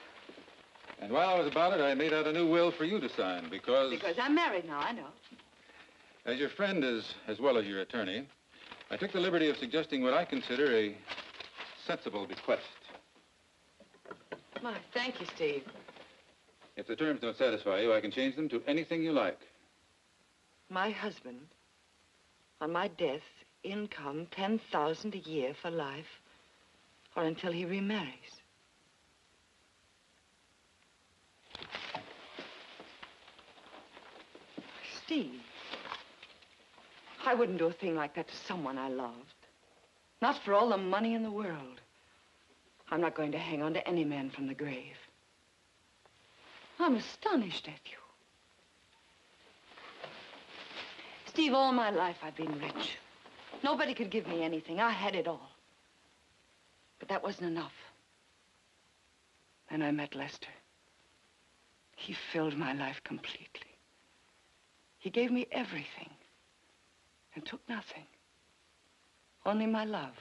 Speaker 14: And while I was about it, I made out a new will for you to sign because...
Speaker 4: Because I'm married now, I know.
Speaker 14: As your friend as well as your attorney, I took the liberty of suggesting what I consider a sensible bequest.
Speaker 4: My, thank you, Steve.
Speaker 14: If the terms don't satisfy you, I can change them to anything you like.
Speaker 4: My husband, on my death, income $10,000 a year for life, or until he remarries. Steve, I wouldn't do a thing like that to someone I loved. Not for all the money in the world. I'm not going to hang on to any man from the grave. I'm astonished at you. Steve, all my life I've been rich. Nobody could give me anything. I had it all. But that wasn't enough. Then I met Lester. He filled my life completely. He gave me everything and took nothing. Only my love.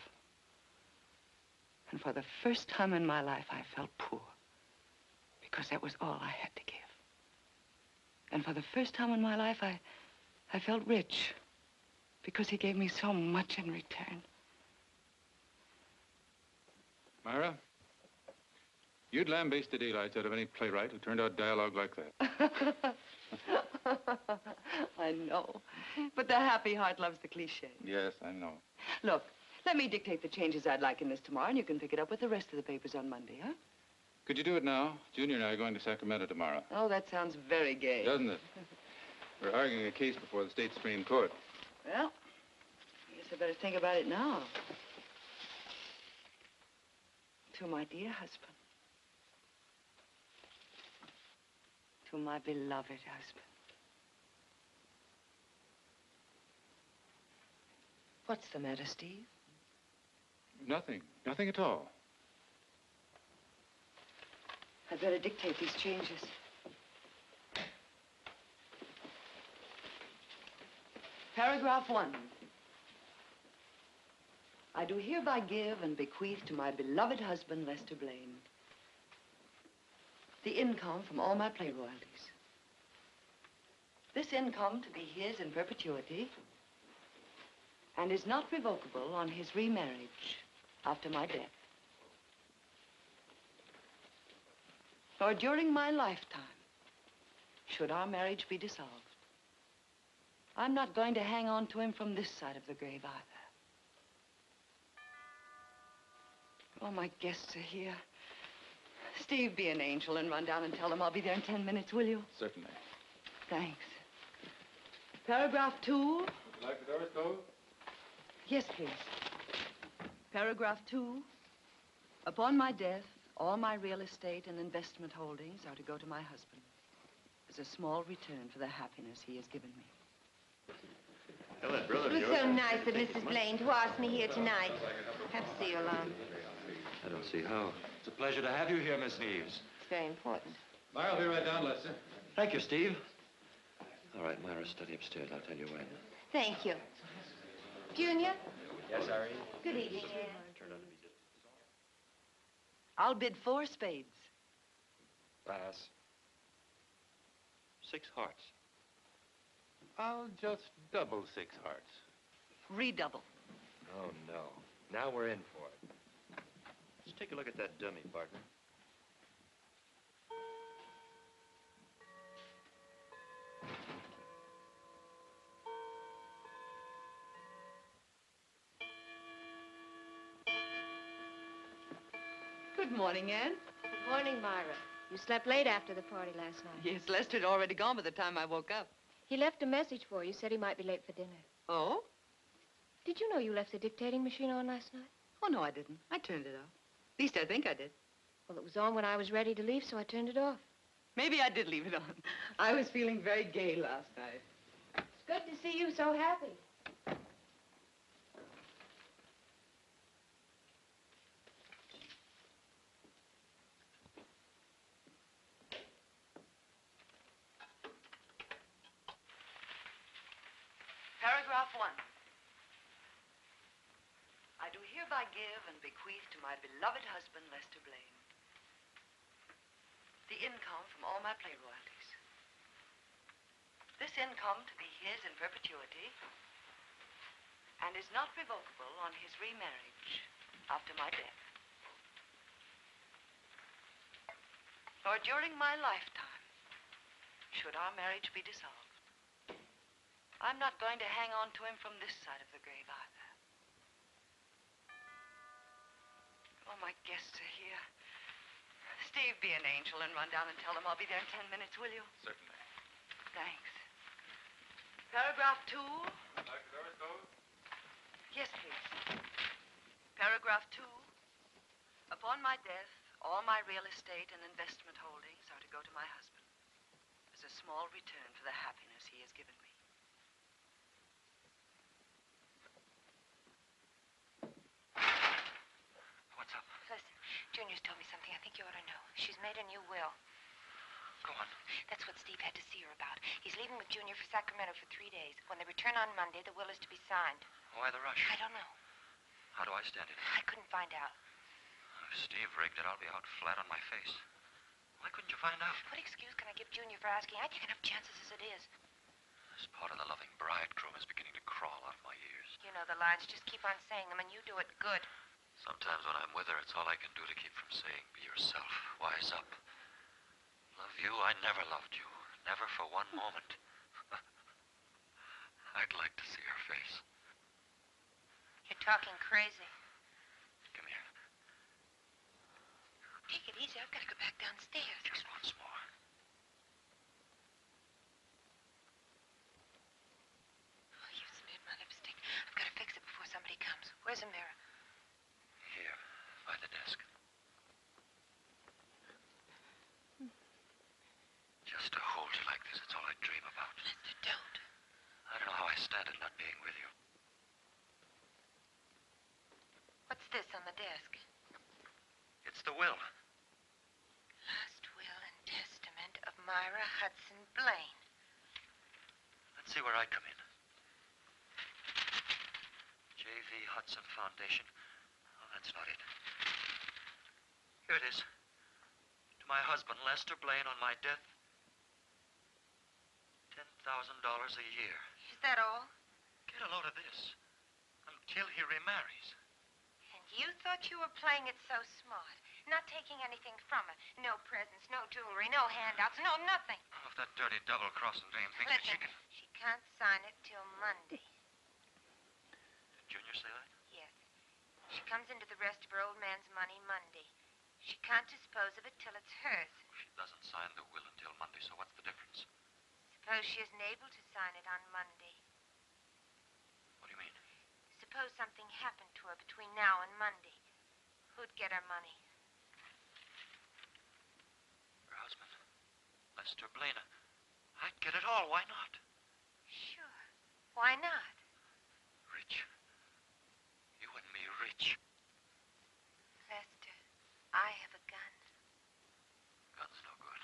Speaker 4: And for the first time in my life, I felt poor. Because that was all I had to give. And for the first time in my life, I felt rich. Because he gave me so much in return.
Speaker 14: Myra, you'd lambaste the daylights out of any playwright who turned out dialogue like that.
Speaker 4: I know. But the happy heart loves the cliche.
Speaker 14: Yes, I know.
Speaker 4: Look, let me dictate the changes I'd like in this tomorrow, and you can pick it up with the rest of the papers on Monday, huh?
Speaker 14: Could you do it now? Junior and I are going to Sacramento tomorrow.
Speaker 4: Oh, that sounds very gay.
Speaker 14: Doesn't it? We're arguing a case before the state Supreme Court.
Speaker 4: Well, I guess I better think about it now. To my dear husband. To my beloved husband. What's the matter, Steve?
Speaker 14: Nothing. Nothing at all.
Speaker 4: I'd better dictate these changes. Paragraph 1. I do hereby give and bequeath to my beloved husband, Lester Blaine, the income from all my play royalties. This income to be his in perpetuity and is not revocable on his remarriage after my death. Or during my lifetime, should our marriage be dissolved. I'm not going to hang on to him from this side of the grave either. Oh, my guests are here. Steve, be an angel and run down and tell them I'll be there in 10 minutes, will you?
Speaker 14: Certainly.
Speaker 4: Thanks. Paragraph 2.
Speaker 14: Would you like the doors closed?
Speaker 4: Yes, please. Paragraph 2. Upon my death, all my real estate and investment holdings are to go to my husband as a small return for the happiness he has given me.
Speaker 6: Tell that brother.
Speaker 5: It was so nice of Mrs. Blaine to ask me here tonight. Have to see you alone.
Speaker 1: I don't see how. It's a pleasure to have you here, Miss Neves.
Speaker 5: It's very important.
Speaker 6: I'll be right down, Lester.
Speaker 1: Thank you, Steve. All right, Myra, study upstairs. I'll tell you when.
Speaker 5: Thank you. Junior?
Speaker 9: Yes, Irene?
Speaker 5: Good evening.
Speaker 4: I'll bid 4 spades.
Speaker 9: Pass.
Speaker 1: 6 hearts.
Speaker 14: I'll just double 6 hearts.
Speaker 4: Redouble.
Speaker 9: Oh, no. Now we're in for it.
Speaker 1: Let's take a look at that dummy, partner.
Speaker 4: Good morning, Anne.
Speaker 5: Good morning, Myra. You slept late after the party last night.
Speaker 4: Yes, Lester had already gone by the time I woke up.
Speaker 5: He left a message for you. Said he might be late for dinner.
Speaker 4: Oh?
Speaker 5: Did you know you left the dictating machine on last night?
Speaker 4: Oh, no, I didn't. I turned it off. At least I think I did.
Speaker 5: Well, it was on when I was ready to leave, so I turned it off.
Speaker 4: Maybe I did leave it on. I was feeling very gay last night.
Speaker 5: It's good to see you so happy.
Speaker 4: Paragraph 1. I do hereby give and bequeath to my beloved husband, Lester Blaine, the income from all my play royalties. This income to be his in perpetuity and is not revocable on his remarriage after my death. Or during my lifetime, should our marriage be dissolved. I'm not going to hang on to him from this side of the grave either. Oh, my guests are here. Steve, be an angel and run down and tell them I'll be there in 10 minutes, will you?
Speaker 14: Certainly.
Speaker 4: Thanks. Paragraph 2. Yes, please. Paragraph 2. Upon my death, all my real estate and investment holdings are to go to my husband as a small return for the happiness he has given me.
Speaker 1: What's up?
Speaker 10: Listen, Junior's told me something I think you ought to know. She's made a new will.
Speaker 1: Go on.
Speaker 10: That's what Steve had to see her about. He's leaving with Junior for Sacramento for 3 days. When they return on Monday, the will is to be signed.
Speaker 1: Why the rush?
Speaker 10: I don't know.
Speaker 1: How do I stand it?
Speaker 10: I couldn't find out.
Speaker 1: If Steve rigged it, I'll be out flat on my face. Why couldn't you find out?
Speaker 10: What excuse can I give Junior for asking? I take enough chances as it is.
Speaker 1: This part of the loving bridegroom is beginning to crawl out of my ears.
Speaker 10: You know the lines. Just keep on saying them, and you do it good.
Speaker 1: Sometimes when I'm with her, it's all I can do to keep from saying, be yourself, wise up. Love you, I never loved you. Never for one moment. I'd like to see her face.
Speaker 10: You're talking crazy.
Speaker 1: Come here.
Speaker 10: Take it easy. I've got to go back downstairs.
Speaker 1: Just once more.
Speaker 10: Oh, you smeared my lipstick. I've got to fix it before somebody comes. Where's a mirror?
Speaker 1: Here, by the desk. Just to hold you like this, it's all I dream about.
Speaker 10: Lester, don't.
Speaker 1: I don't know how I stand it not being with you.
Speaker 10: What's this on the desk?
Speaker 1: It's the will.
Speaker 10: Last will and testament of Myra Hudson Blaine.
Speaker 1: Let's see where I come in. J.V. Hudson Foundation. Oh, that's not it. Here it is. To my husband, Lester Blaine, on my death. $10,000 a year.
Speaker 10: Is that all?
Speaker 1: Get a load of this. Until he remarries.
Speaker 10: And you thought you were playing it so smart. Not taking anything from her. No presents, no jewelry, no handouts, no nothing.
Speaker 1: Oh, if that dirty double-crossing dame thinks that she
Speaker 10: Listen,
Speaker 1: can...
Speaker 10: she can't sign it till Monday.
Speaker 1: Did Junior say that?
Speaker 10: Yes. She comes into the rest of her old man's money Monday. She can't dispose of it till it's hers.
Speaker 1: She doesn't sign the will until Monday, so what's the difference?
Speaker 10: Suppose she isn't able to sign it on Monday.
Speaker 1: What do you mean?
Speaker 10: Suppose something happened to her between now and Monday. Who'd get her money?
Speaker 1: Her husband, Lester Blaine. I'd get it all. Why not?
Speaker 10: Sure. Why not?
Speaker 1: Rich. You and me rich.
Speaker 10: Lester, I have a gun.
Speaker 1: Gun's no good.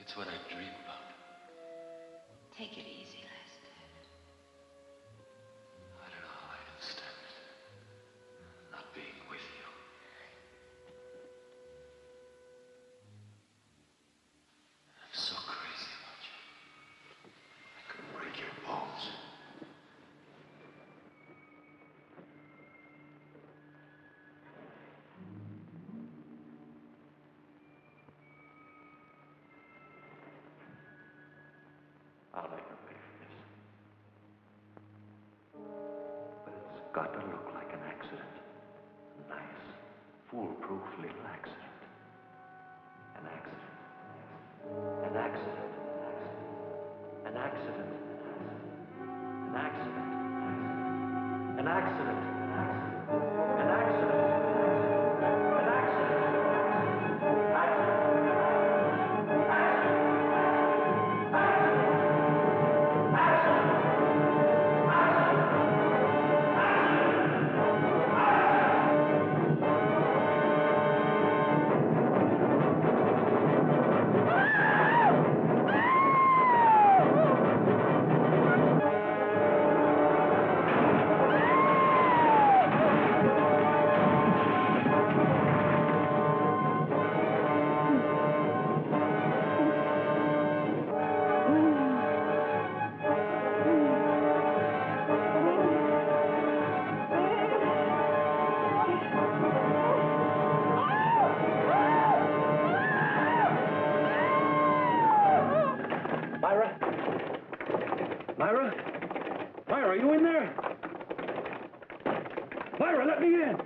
Speaker 9: It's what I dream about.
Speaker 4: Take it easy, Lester.
Speaker 9: I don't know how I can stand it. Not being with you. I'm so crazy about you. I could break your bones. I'll make a way for this. But it's got to look like an accident. A nice, foolproof little accident. An accident. An accident. An accident. An accident. An accident. An accident. An accident.
Speaker 15: Myra? Myra, are you in there? Myra, let me in!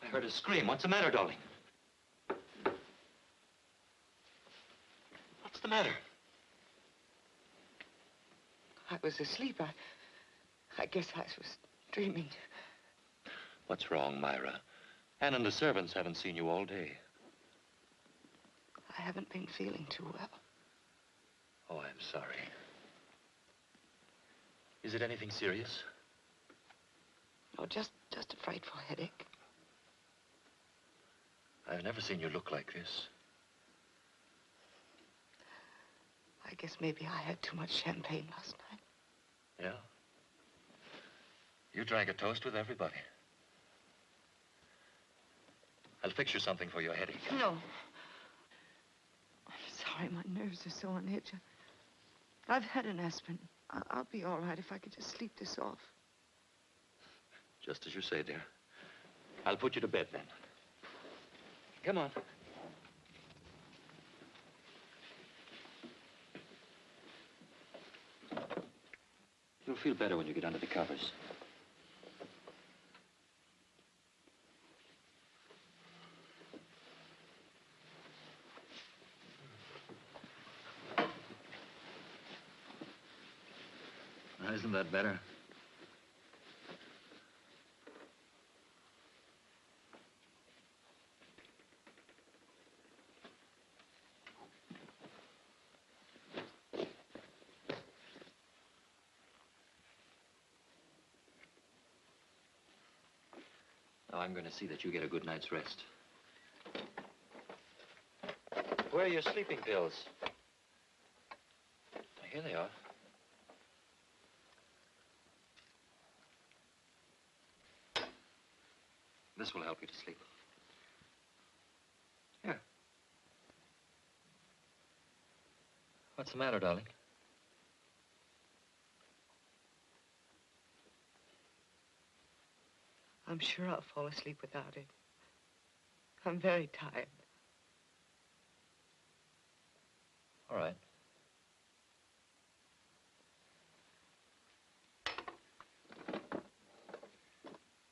Speaker 1: I heard a scream. What's the matter, darling? What's the matter?
Speaker 4: I was asleep. I guess I was dreaming.
Speaker 1: What's wrong, Myra? Anne and the servants haven't seen you all day.
Speaker 4: I haven't been feeling too well.
Speaker 1: Oh, I'm sorry. Is it anything serious?
Speaker 4: No, just a frightful headache.
Speaker 1: I've never seen you look like this.
Speaker 4: I guess maybe I had too much champagne last night.
Speaker 1: Yeah? You drank a toast with everybody. I'll fix you something for your headache.
Speaker 4: No. I'm sorry, my nerves are so on edge. I've had an aspirin. I'll be all right if I could just sleep this off.
Speaker 1: Just as you say, dear. I'll put you to bed then. Come on. You'll feel better when you get under the covers. Now, isn't that better? Now, I'm going to see that you get a good night's rest. Where are your sleeping pills? Here they are. This will help you to sleep. Here. What's the matter, darling?
Speaker 4: I'm sure I'll fall asleep without it. I'm very tired.
Speaker 1: All right.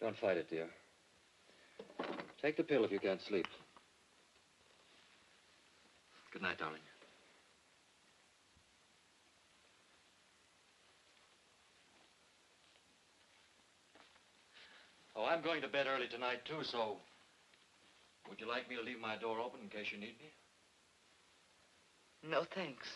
Speaker 1: Don't fight it, dear. Take the pill if you can't sleep. Good night, darling. Oh, I'm going to bed early tonight, too, so... Would you like me to leave my door open in case you need me?
Speaker 4: No, thanks.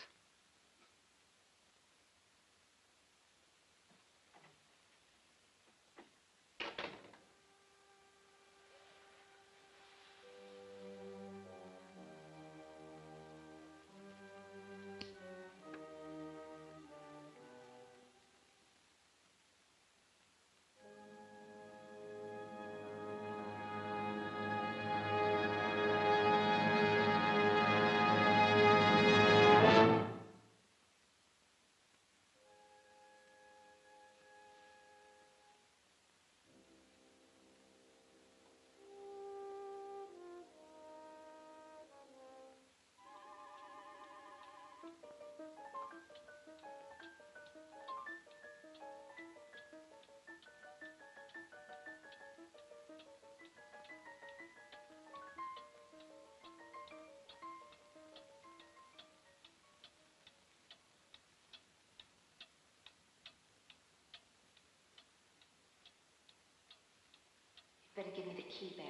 Speaker 10: Better give me the key back.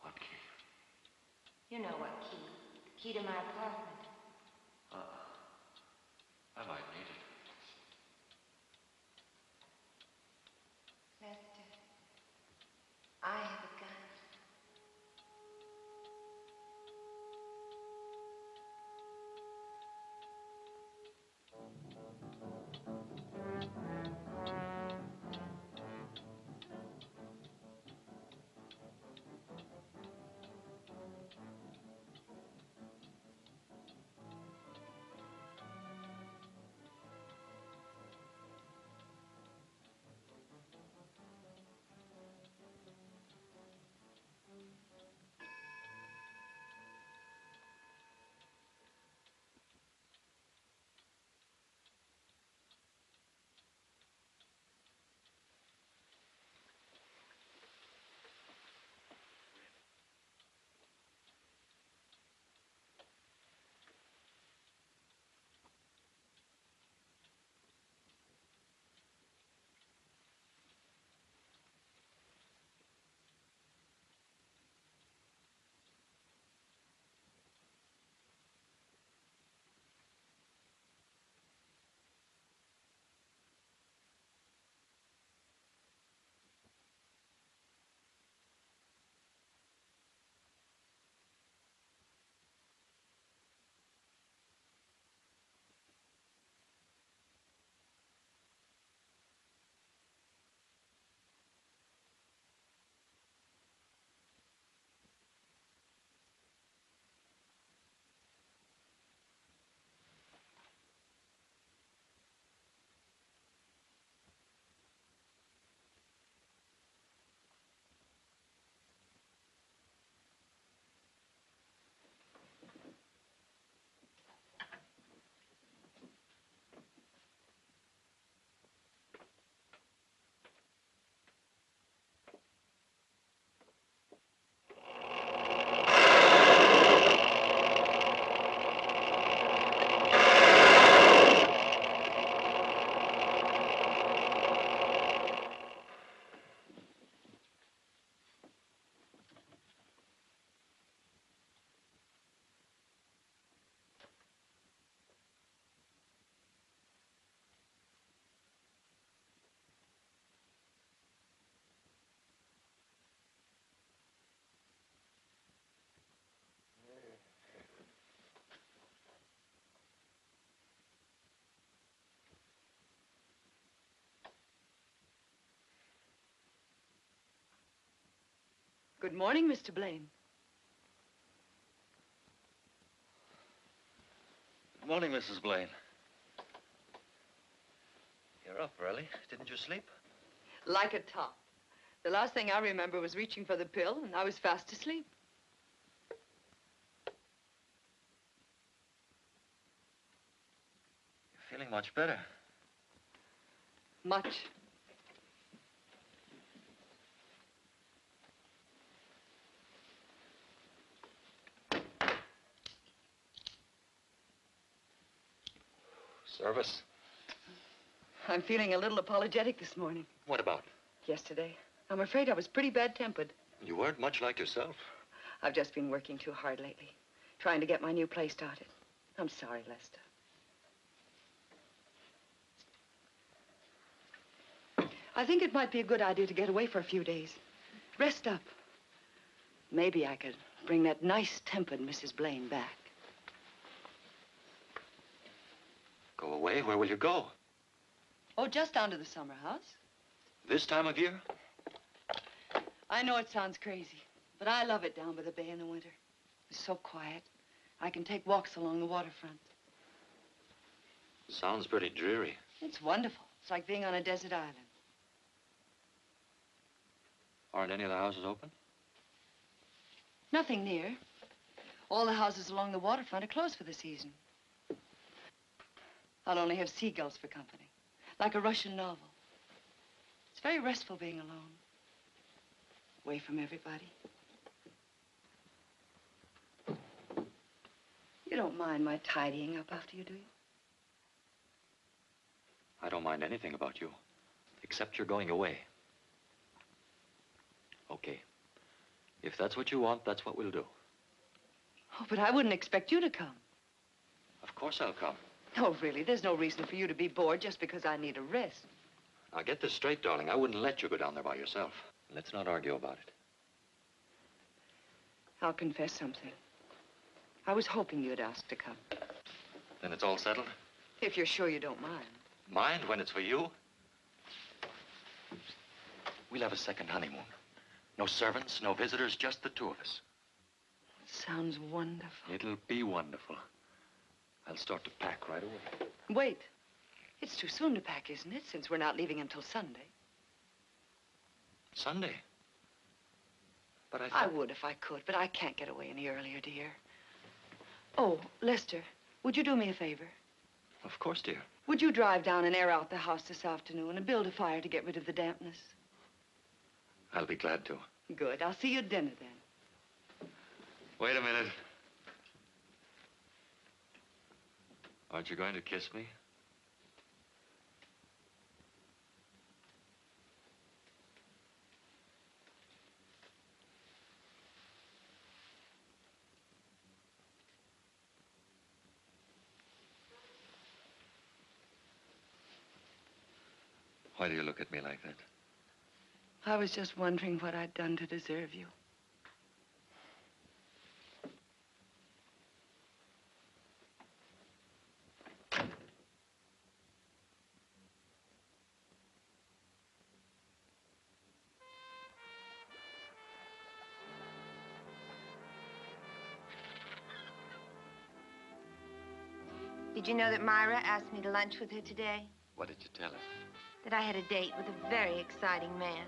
Speaker 1: What key?
Speaker 10: You know what key. The key to my apartment.
Speaker 1: I might need it.
Speaker 10: Lester, I have a gun.
Speaker 4: Good morning, Mr. Blaine.
Speaker 1: Good morning, Mrs. Blaine. You're up early. Didn't you sleep?
Speaker 4: Like a top. The last thing I remember was reaching for the pill, and I was fast asleep.
Speaker 1: You're feeling much better.
Speaker 4: Much.
Speaker 1: Service?
Speaker 4: I'm feeling a little apologetic this morning.
Speaker 1: What about?
Speaker 4: Yesterday. I'm afraid I was pretty bad-tempered.
Speaker 1: You weren't much like yourself.
Speaker 4: I've just been working too hard lately, trying to get my new play started. I'm sorry, Lester. I think it might be a good idea to get away for a few days. Rest up. Maybe I could bring that nice-tempered Mrs. Blaine back.
Speaker 1: Go away? Where will you go?
Speaker 4: Oh, just down to the summer house.
Speaker 1: This time of year?
Speaker 4: I know it sounds crazy, but I love it down by the bay in the winter. It's so quiet. I can take walks along the waterfront.
Speaker 1: Sounds pretty dreary.
Speaker 4: It's wonderful. It's like being on a desert island.
Speaker 1: Aren't any of the houses open?
Speaker 4: Nothing near. All the houses along the waterfront are closed for the season. I'll only have seagulls for company, like a Russian novel. It's very restful being alone, away from everybody. You don't mind my tidying up after you, do you?
Speaker 1: I don't mind anything about you, except you're going away. Okay. If that's what you want, that's what we'll do.
Speaker 4: Oh, but I wouldn't expect you to come.
Speaker 1: Of course I'll come.
Speaker 4: No, really, there's no reason for you to be bored just because I need a rest.
Speaker 1: Now, get this straight, darling. I wouldn't let you go down there by yourself. Let's not argue about it.
Speaker 4: I'll confess something. I was hoping you'd ask to come.
Speaker 1: Then it's all settled?
Speaker 4: If you're sure you don't mind.
Speaker 1: Mind when it's for you? We'll have a second honeymoon. No servants, no visitors, just the two of us.
Speaker 4: Sounds wonderful.
Speaker 1: It'll be wonderful. I'll start to pack right away.
Speaker 4: Wait. It's too soon to pack, isn't it, since we're not leaving until Sunday?
Speaker 1: Sunday? But I
Speaker 4: thought... I would if I could, but I can't get away any earlier, dear. Oh, Lester, would you do me a favor?
Speaker 1: Of course, dear.
Speaker 4: Would you drive down and air out the house this afternoon and build a fire to get rid of the dampness?
Speaker 1: I'll be glad to.
Speaker 4: Good. I'll see you at dinner, then.
Speaker 1: Wait a minute. Aren't you going to kiss me? Why do you look at me like that?
Speaker 4: I was just wondering what I'd done to deserve you.
Speaker 5: Did you know that Myra asked me to lunch with her today?
Speaker 1: What did you tell her?
Speaker 5: That I had a date with a very exciting man.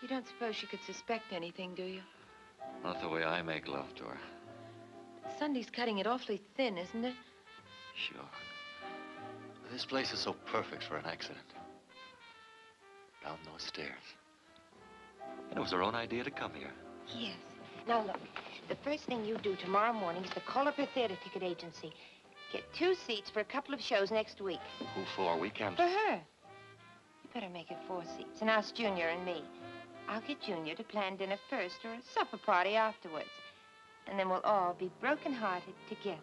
Speaker 5: You don't suppose she could suspect anything, do you?
Speaker 1: Not the way I make love to her.
Speaker 5: Sunday's cutting it awfully thin, isn't it?
Speaker 1: Sure. This place is so perfect for an accident. Down those stairs. And it was her own idea to come here.
Speaker 5: Yes. Now, look, the first thing you do tomorrow morning is to call up her theater ticket agency. Get 2 seats for a couple of shows next week.
Speaker 1: Who for? We can't...
Speaker 5: For her. You better make it 4 seats and ask Junior and me. I'll get Junior to plan dinner first or a supper party afterwards. And then we'll all be broken-hearted together.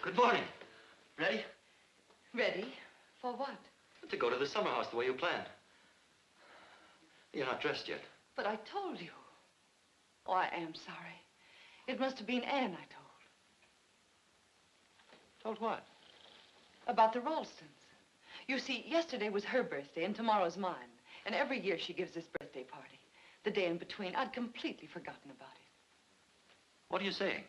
Speaker 1: Good morning. Ready?
Speaker 4: Ready? For what?
Speaker 1: To go to the summer house the way you planned. You're not dressed yet.
Speaker 4: But I told you. Oh, I am sorry. It must have been Anne I told.
Speaker 1: Told what?
Speaker 4: About the Ralstons. You see, yesterday was her birthday and tomorrow's mine. And every year she gives this birthday party. The day in between, I'd completely forgotten about it.
Speaker 1: What are you saying?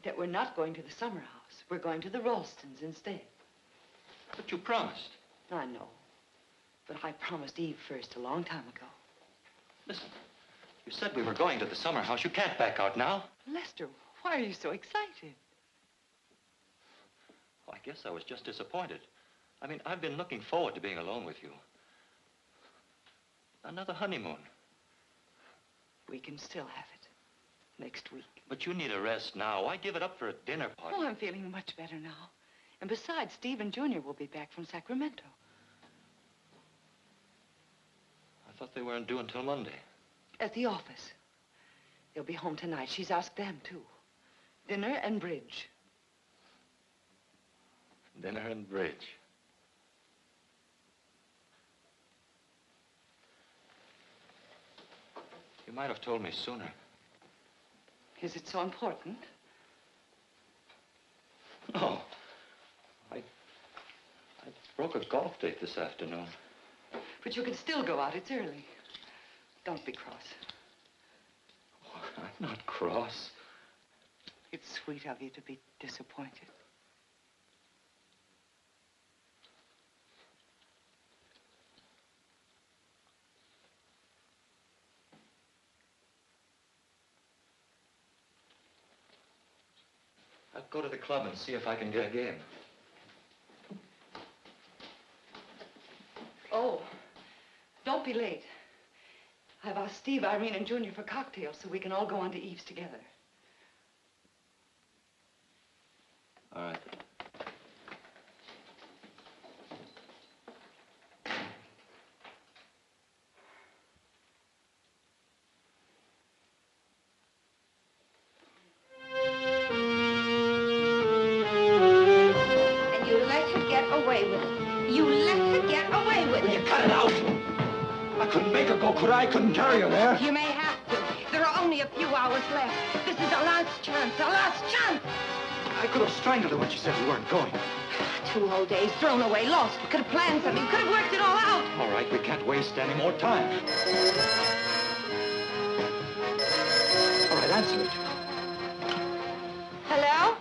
Speaker 4: That we're not going to the summer house. We're going to the Ralstons instead.
Speaker 1: But you promised.
Speaker 4: I know. But I promised Eve first a long time ago.
Speaker 1: Listen, you said we were going to the summer house. You can't back out now.
Speaker 4: Lester, why are you so excited?
Speaker 1: Oh, I guess I was just disappointed. I mean, I've been looking forward to being alone with you. Another honeymoon.
Speaker 4: We can still have it. Next week.
Speaker 1: But you need a rest now. Why give it up for a dinner party?
Speaker 4: Oh, I'm feeling much better now. And besides, Steve and Junior will be back from Sacramento.
Speaker 1: I thought they weren't due until Monday.
Speaker 4: At the office. They'll be home tonight. She's asked them, too. Dinner and bridge.
Speaker 1: Dinner and bridge. You might have told me sooner.
Speaker 4: Is it so important?
Speaker 1: No. I broke a golf date this afternoon.
Speaker 4: But you can still go out. It's early. Don't be cross.
Speaker 1: Oh, I'm not cross.
Speaker 4: It's sweet of you to be disappointed.
Speaker 1: I'll go to the club and see if I can get a game.
Speaker 4: Oh, don't be late. I've asked Steve, Irene, and Junior for cocktails so we can all go on to Eve's together.
Speaker 1: All right.
Speaker 5: And you let her get away with it. You let her get away with it.
Speaker 15: Cut it out! I couldn't make her go, could I? Couldn't carry her there.
Speaker 5: You may have to. There are only a few hours left. This is our last chance, our last chance.
Speaker 15: I could have strangled her when she said we weren't going.
Speaker 5: 2 whole days thrown away, lost. We could have planned something. We could have worked it all out.
Speaker 1: All right, we can't waste any more time. All right, answer it.
Speaker 5: Hello?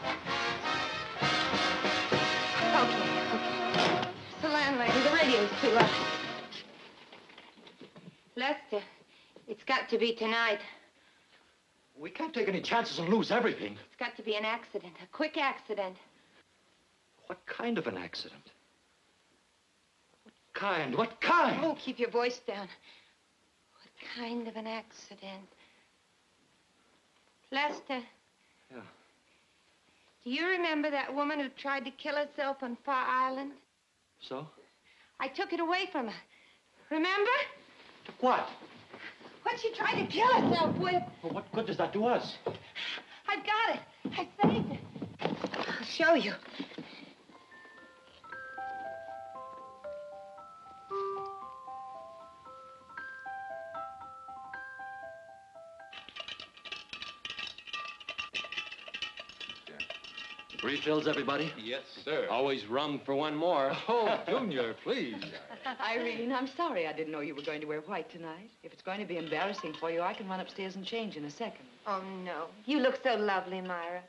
Speaker 5: Okay. It's the landlady. The radio's too loud. Lester, it's got to be tonight.
Speaker 1: We can't take any chances and lose everything.
Speaker 5: It's got to be an accident, a quick accident.
Speaker 1: What kind of an accident? What kind? What kind?
Speaker 5: Oh, keep your voice down. What kind of an accident? Lester.
Speaker 1: Yeah.
Speaker 5: Do you remember that woman who tried to kill herself on Far Island?
Speaker 1: So?
Speaker 5: I took it away from her. Remember?
Speaker 1: Took what?
Speaker 5: What she tried to kill herself with.
Speaker 1: Well, what good does that do us?
Speaker 5: I've got it. I saved it. I'll show you.
Speaker 1: Refills, everybody?
Speaker 16: Yes, sir. Always rum for one more.
Speaker 14: Oh, Junior, please.
Speaker 4: Irene, I'm sorry I didn't know you were going to wear white tonight. If it's going to be embarrassing for you, I can run upstairs and change in a second.
Speaker 5: Oh, no. You look so lovely, Myra.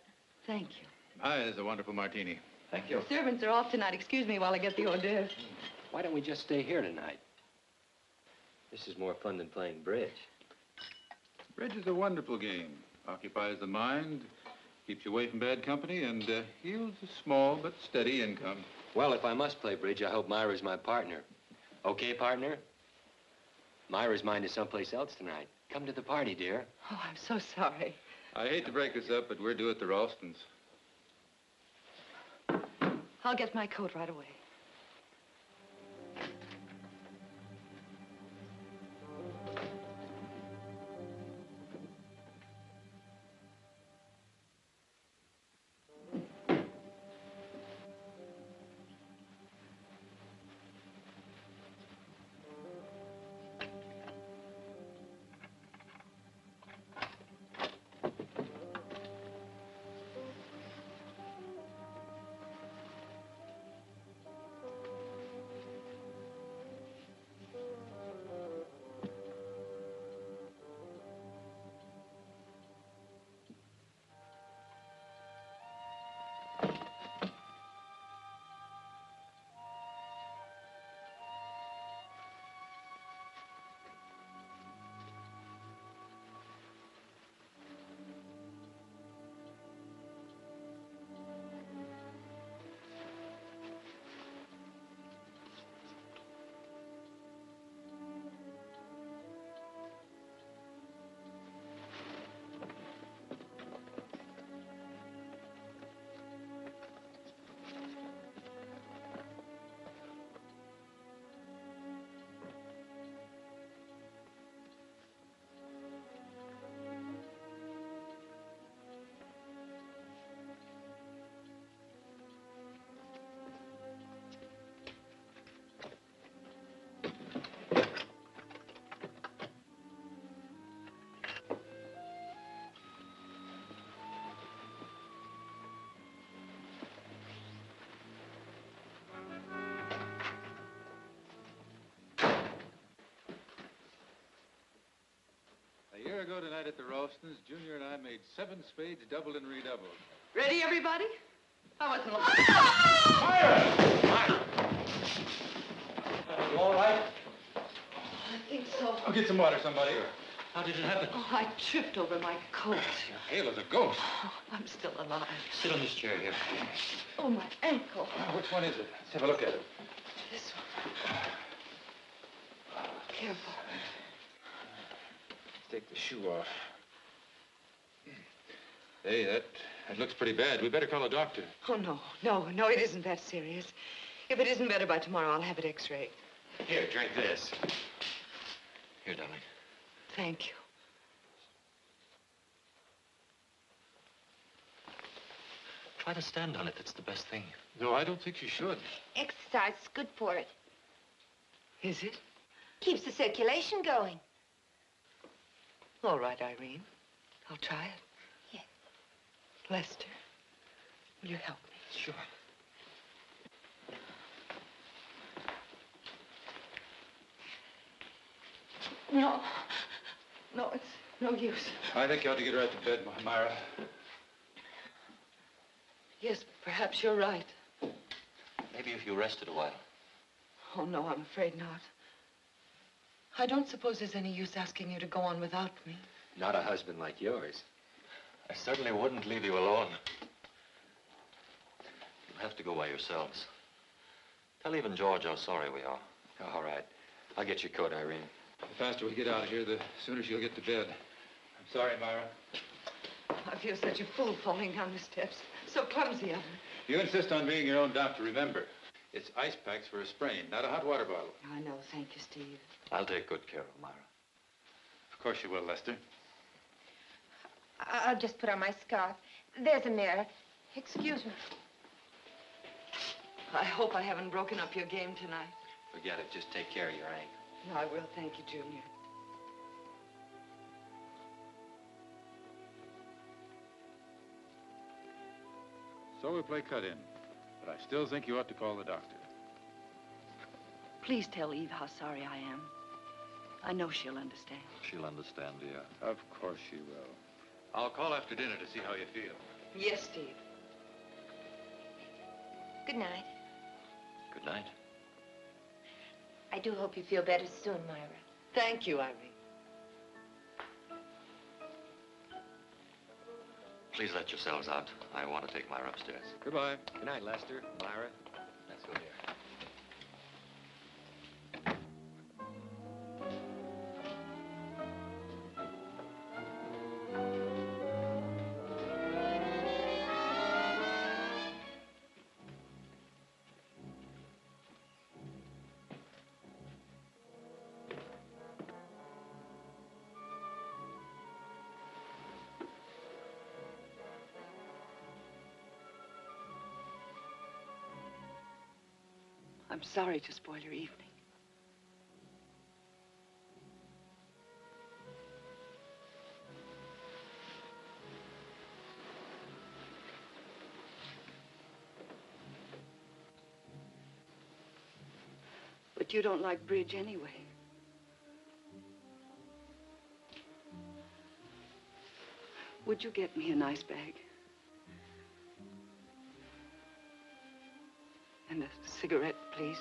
Speaker 4: Thank you.
Speaker 14: Ah, it's a wonderful martini.
Speaker 1: Thank you.
Speaker 4: The servants are off tonight. Excuse me while I get the hors d'oeuvres.
Speaker 16: Why don't we just stay here tonight? This is more fun than playing bridge.
Speaker 14: Bridge is a wonderful game. Occupies the mind, keeps you away from bad company, and yields a small but steady income.
Speaker 16: Well, if I must play bridge, I hope Myra's my partner. Okay, partner? Myra's mind is someplace else tonight. Come to the party, dear.
Speaker 4: Oh, I'm so sorry.
Speaker 14: I hate to break this up, but we're due at the Ralstons.
Speaker 4: I'll get my coat right away.
Speaker 14: ago tonight at the Ralstons, Junior and I made 7 spades doubled and redoubled.
Speaker 4: Ready, everybody? I wasn't
Speaker 14: You all right?
Speaker 4: I think so.
Speaker 14: I'll get some water, somebody.
Speaker 1: How did it happen?
Speaker 4: Oh, I tripped over my coat.
Speaker 14: You're pale as a ghost.
Speaker 4: Oh, I'm still alive.
Speaker 1: Sit on this chair here.
Speaker 4: Oh, my ankle.
Speaker 14: Which one is it? Let's have a look at it.
Speaker 4: This one. Careful.
Speaker 14: Take the shoe off. Hey, that looks pretty bad. We better call a doctor.
Speaker 4: Oh, no, it isn't that serious. If it isn't better by tomorrow, I'll have it x-rayed.
Speaker 16: Here, drink this.
Speaker 1: Here, darling.
Speaker 4: Thank you.
Speaker 1: Try to stand on it. That's the best thing.
Speaker 14: No, I don't think you should.
Speaker 5: Exercise is good for it.
Speaker 4: Is it?
Speaker 5: Keeps the circulation going.
Speaker 4: All right, Irene. I'll try it.
Speaker 5: Yes.
Speaker 4: Lester, will you help me?
Speaker 1: Sure.
Speaker 4: No, it's no use.
Speaker 14: I think you ought to get right to bed, Myra.
Speaker 4: Yes, perhaps you're right.
Speaker 1: Maybe if you rested a while.
Speaker 4: Oh, no, I'm afraid not. I don't suppose there's any use asking you to go on without me.
Speaker 16: Not a husband like yours.
Speaker 1: I certainly wouldn't leave you alone. You'll have to go by yourselves. Tell even George how sorry we are.
Speaker 16: All right. I'll get your coat, Irene.
Speaker 14: The faster we get out of here, the sooner she'll get to bed. I'm sorry, Myra.
Speaker 4: I feel such a fool falling down the steps. So clumsy of me.
Speaker 14: You insist on being your own doctor, remember. It's ice packs for a sprain, not a hot water bottle.
Speaker 4: I know. Thank you, Steve.
Speaker 1: I'll take good care of Myra.
Speaker 14: Of course you will, Lester.
Speaker 5: I'll just put on my scarf. There's a mirror. Excuse me.
Speaker 4: I hope I haven't broken up your game tonight.
Speaker 16: Forget it. Just take care of your ankle.
Speaker 4: No, I will. Thank you, Junior.
Speaker 14: So we play cut in. But I still think you ought to call the doctor.
Speaker 4: Please tell Eve how sorry I am. I know she'll understand.
Speaker 6: She'll understand, dear.
Speaker 14: Of course she will. I'll call after dinner to see how you feel.
Speaker 4: Yes, Steve.
Speaker 5: Good night.
Speaker 1: Good night.
Speaker 5: I do hope you feel better soon, Myra.
Speaker 4: Thank you, Irene.
Speaker 1: Please let yourselves out. I want to take Myra upstairs.
Speaker 14: Goodbye.
Speaker 16: Good night, Lester. Myra. Let's go here.
Speaker 4: I'm sorry to spoil your evening. But you don't like bridge anyway. Would you get me an ice bag? And a cigarette, please.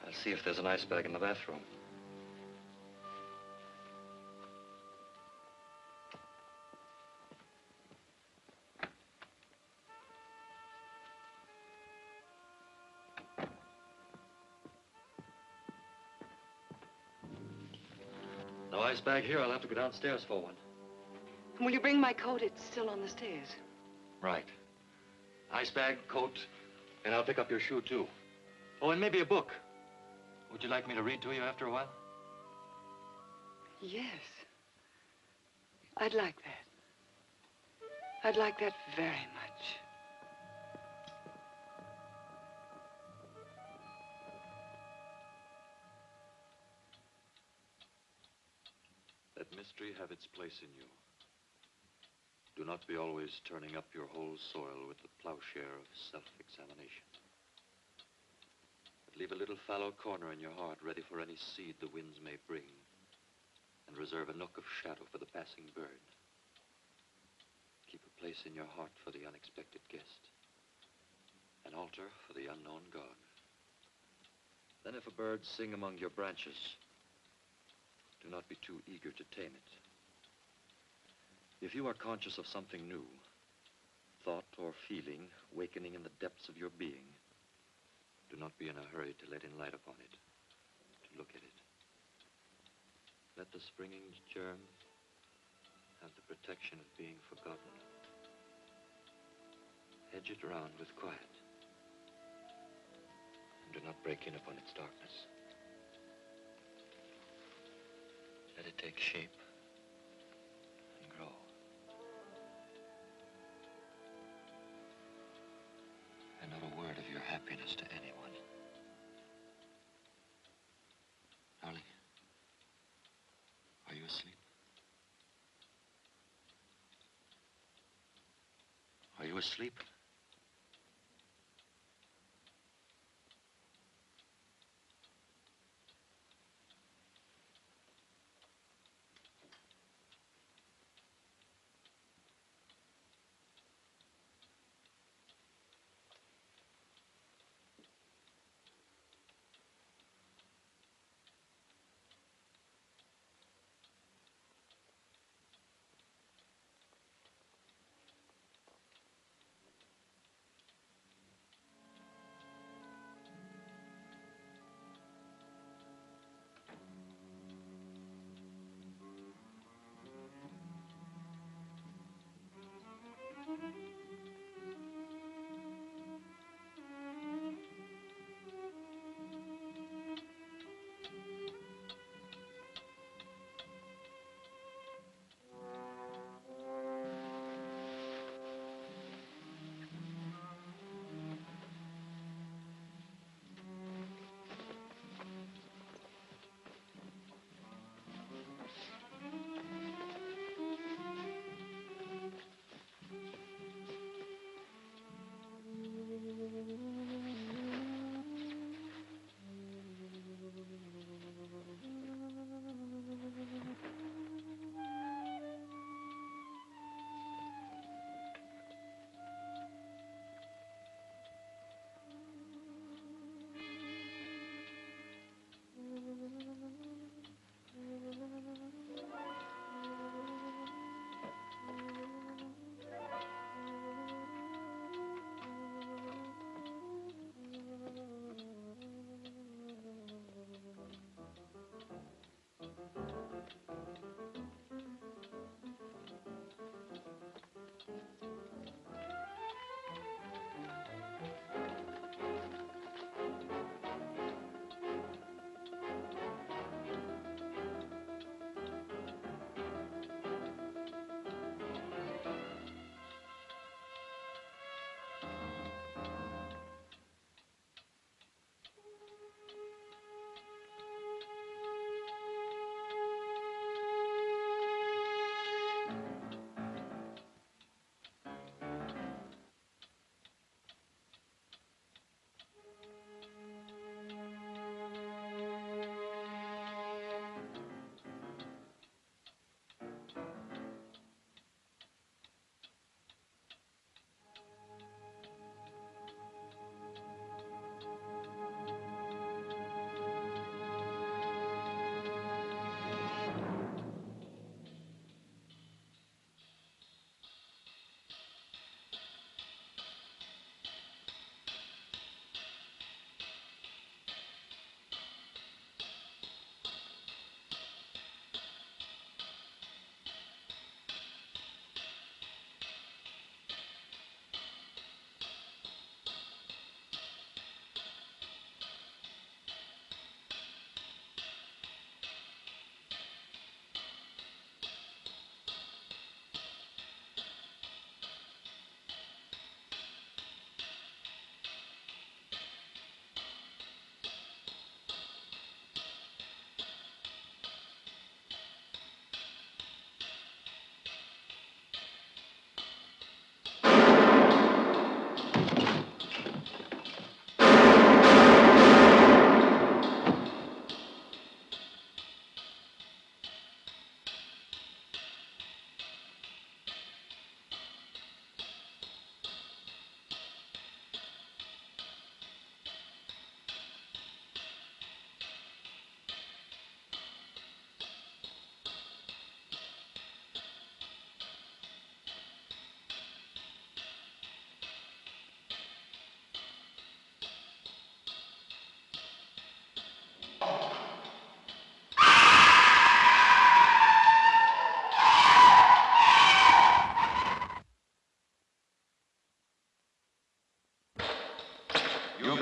Speaker 1: I'll see if there's an ice bag in the bathroom. No ice bag here. I'll have to go downstairs for one.
Speaker 4: Will you bring my coat? It's still on the stairs.
Speaker 1: Right. Ice bag, coat, and I'll pick up your shoe, too. Oh, and maybe a book. Would you like me to read to you after a while?
Speaker 4: Yes. I'd like that. I'd like that very much.
Speaker 17: Honesty have its place in you. Do not be always turning up your whole soil with the plowshare of self-examination. But leave a little fallow corner in your heart ready for any seed the winds may bring, and reserve a nook of shadow for the passing bird. Keep a place in your heart for the unexpected guest, an altar for the unknown God. Then if a bird sing among your branches, do not be too eager to tame it. If you are conscious of something new, thought or feeling wakening in the depths of your being, do not be in a hurry to let in light upon it, to look at it. Let the springing germ have the protection of being forgotten. Hedge it round with quiet, and do not break in upon its darkness. Let it take shape and grow. And not a word of your happiness to anyone. Darling, are you asleep? Are you asleep?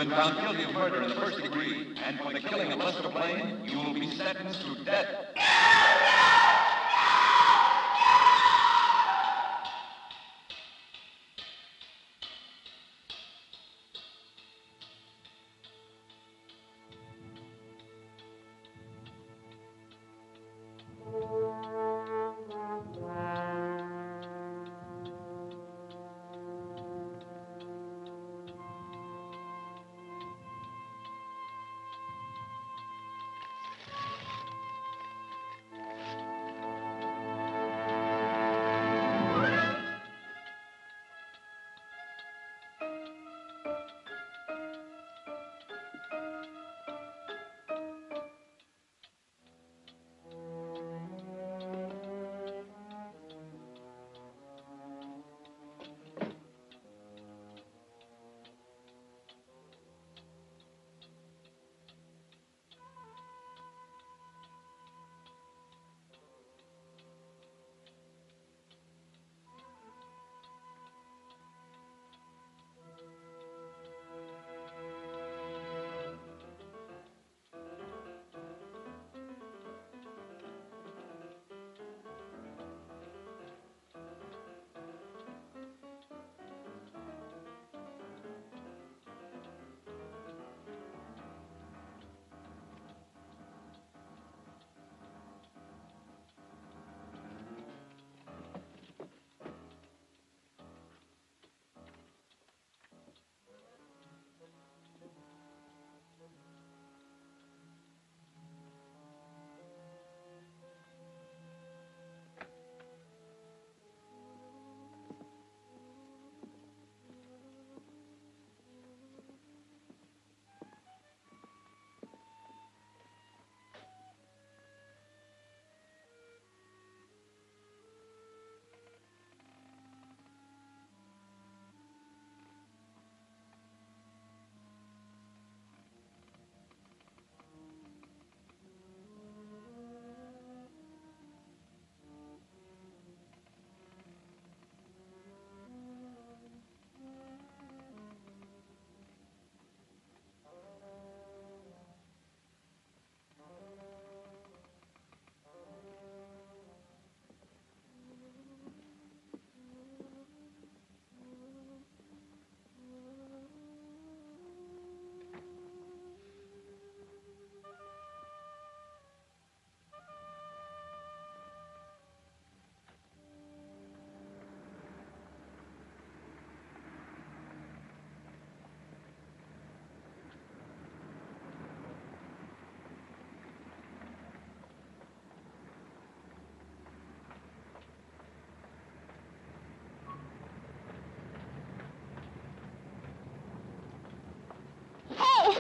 Speaker 18: been found guilty of murder in the first degree, and for the killing of Lester Blaine, you will be sentenced to death.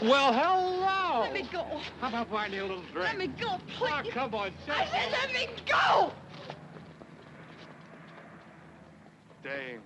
Speaker 19: Well, hello.
Speaker 5: Let me go.
Speaker 19: How about buying you a little drink?
Speaker 5: Let me go, please.
Speaker 19: Oh, come on,
Speaker 5: I said let me go!
Speaker 19: Dames.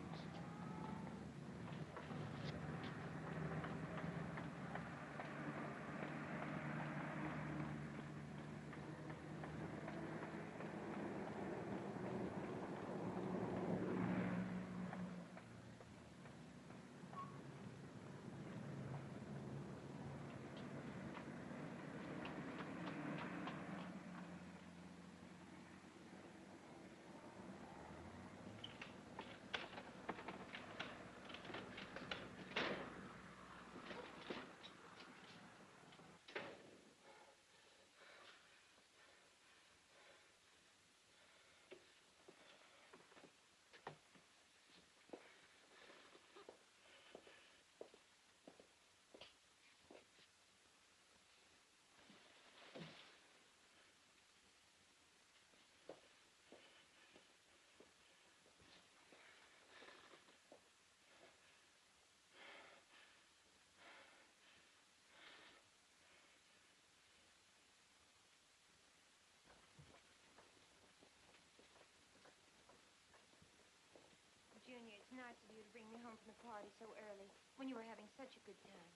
Speaker 5: Junior, it's nice of you to bring me home from the party so early, when you were having such a good time.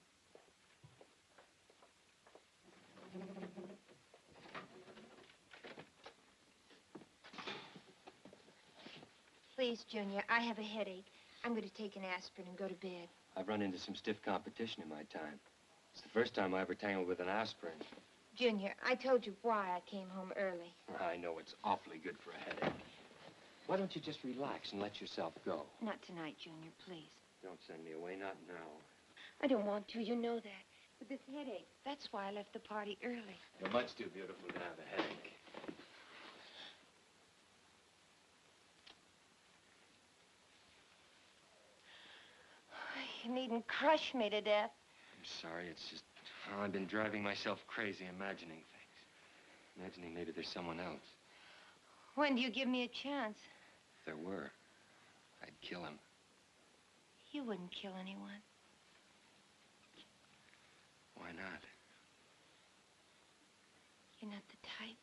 Speaker 5: Please, Junior, I have a headache. I'm going to take an aspirin and go to bed.
Speaker 16: I've run into some stiff competition in my time. It's the first time I ever tangled with an aspirin.
Speaker 5: Junior, I told you why I came home early.
Speaker 16: I know it's awfully good for a headache. Why don't you just relax and let yourself go?
Speaker 5: Not tonight, Junior, please.
Speaker 16: Don't send me away, not now.
Speaker 5: I don't want to, you know that. But this headache, that's why I left the party early.
Speaker 16: You're much too beautiful to have a headache.
Speaker 5: You needn't crush me to death.
Speaker 16: I'm sorry, it's just how I've been driving myself crazy imagining things. Imagining maybe there's someone else.
Speaker 5: When do you give me a chance?
Speaker 16: If there were, I'd kill him.
Speaker 5: You wouldn't kill anyone.
Speaker 16: Why not?
Speaker 5: You're not the type.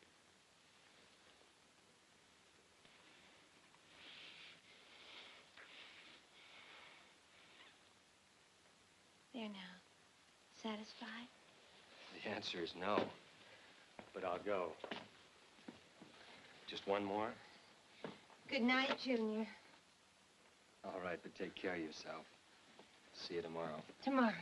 Speaker 5: There now. Satisfied?
Speaker 16: The answer is no. But I'll go. Just one more?
Speaker 5: Good night, Junior.
Speaker 16: All right, but take care of yourself. See you tomorrow.
Speaker 5: Tomorrow.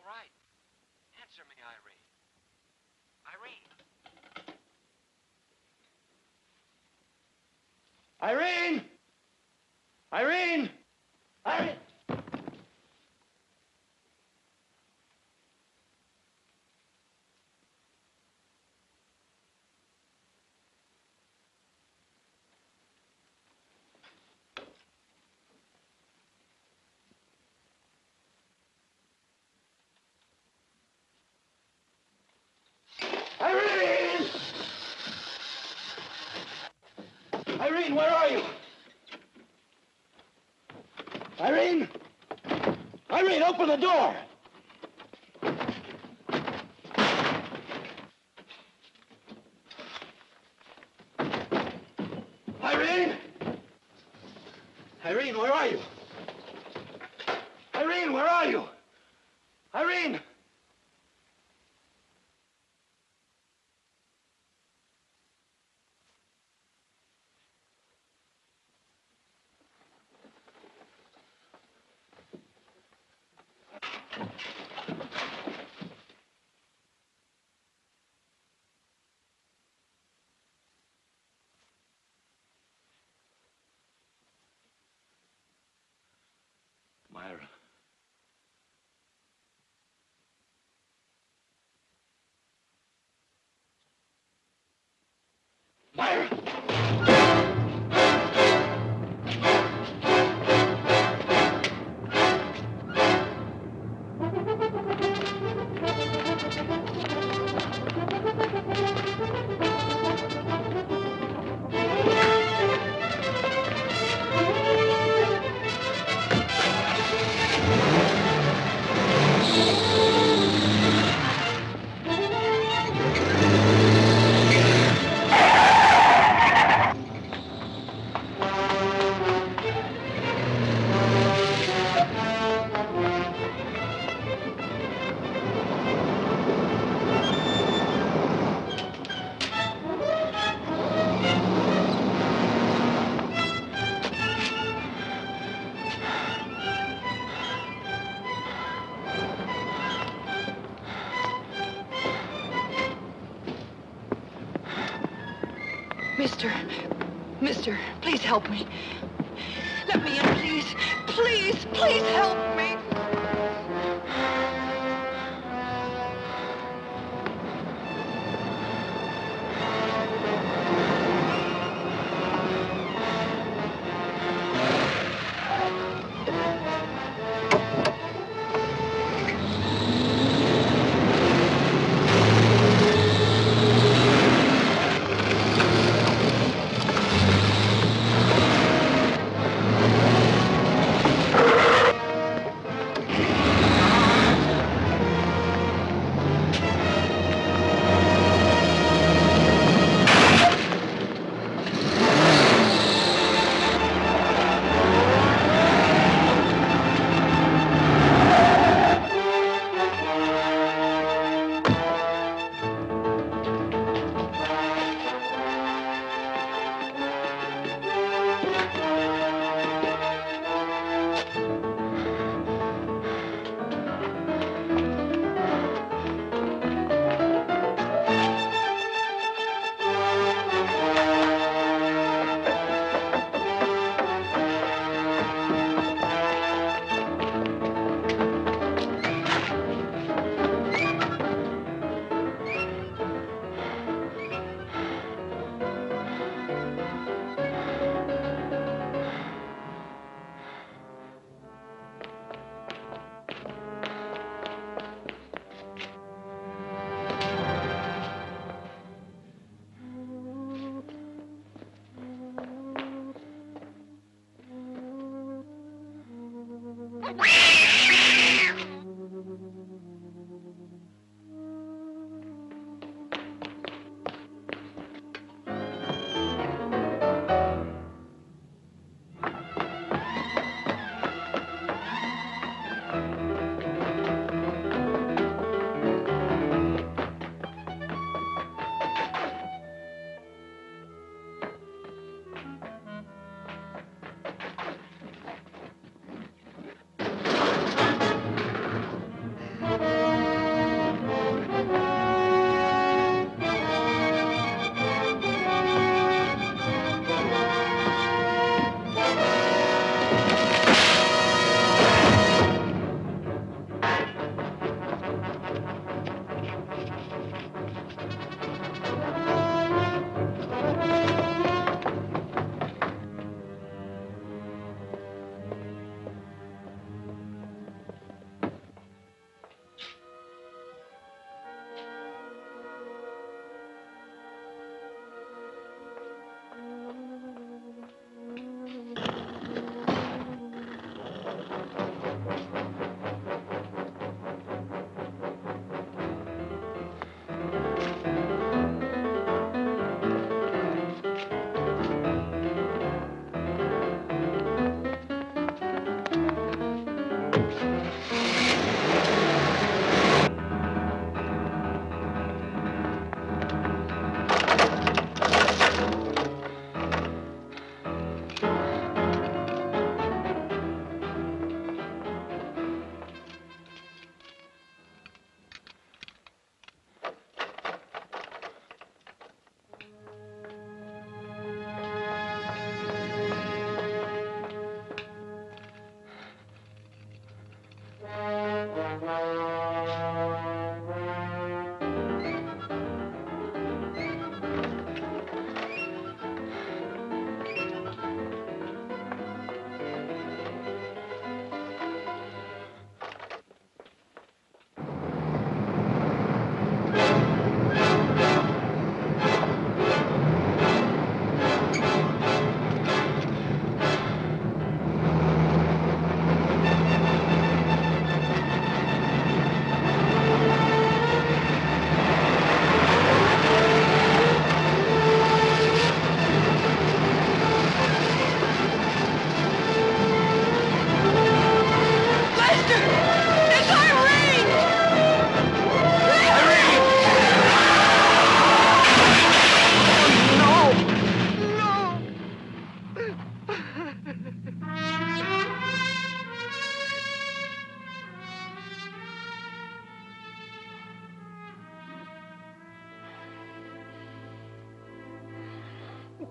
Speaker 16: all right. Answer me, Irene. Irene!
Speaker 15: Irene! Irene! Irene! Irene! Irene, where are you? Irene! Irene, open the door! Irene! Irene, where are you? Irene, where are you? Irene!
Speaker 1: Myra.
Speaker 15: Myra!
Speaker 4: Mister, please help me. Let me in, please. Please, please help me.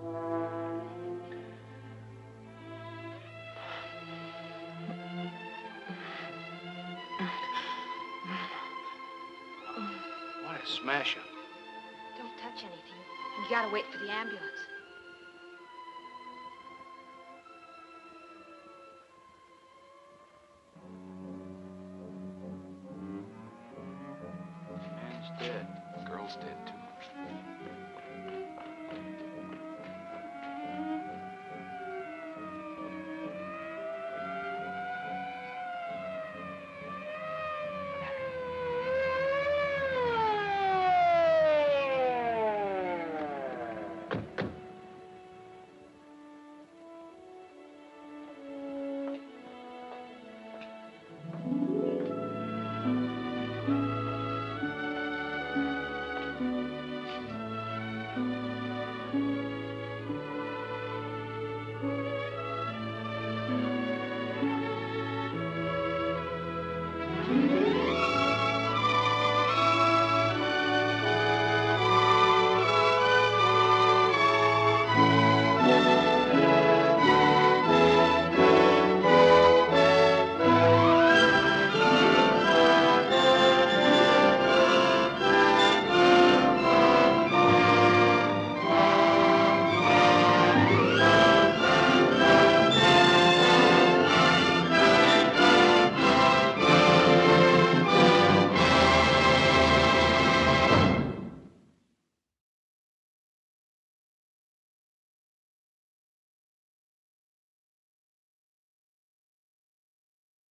Speaker 3: What a smasher.
Speaker 5: Don't touch anything. You gotta wait for the ambulance.
Speaker 2: Man's dead. The girl's dead, too.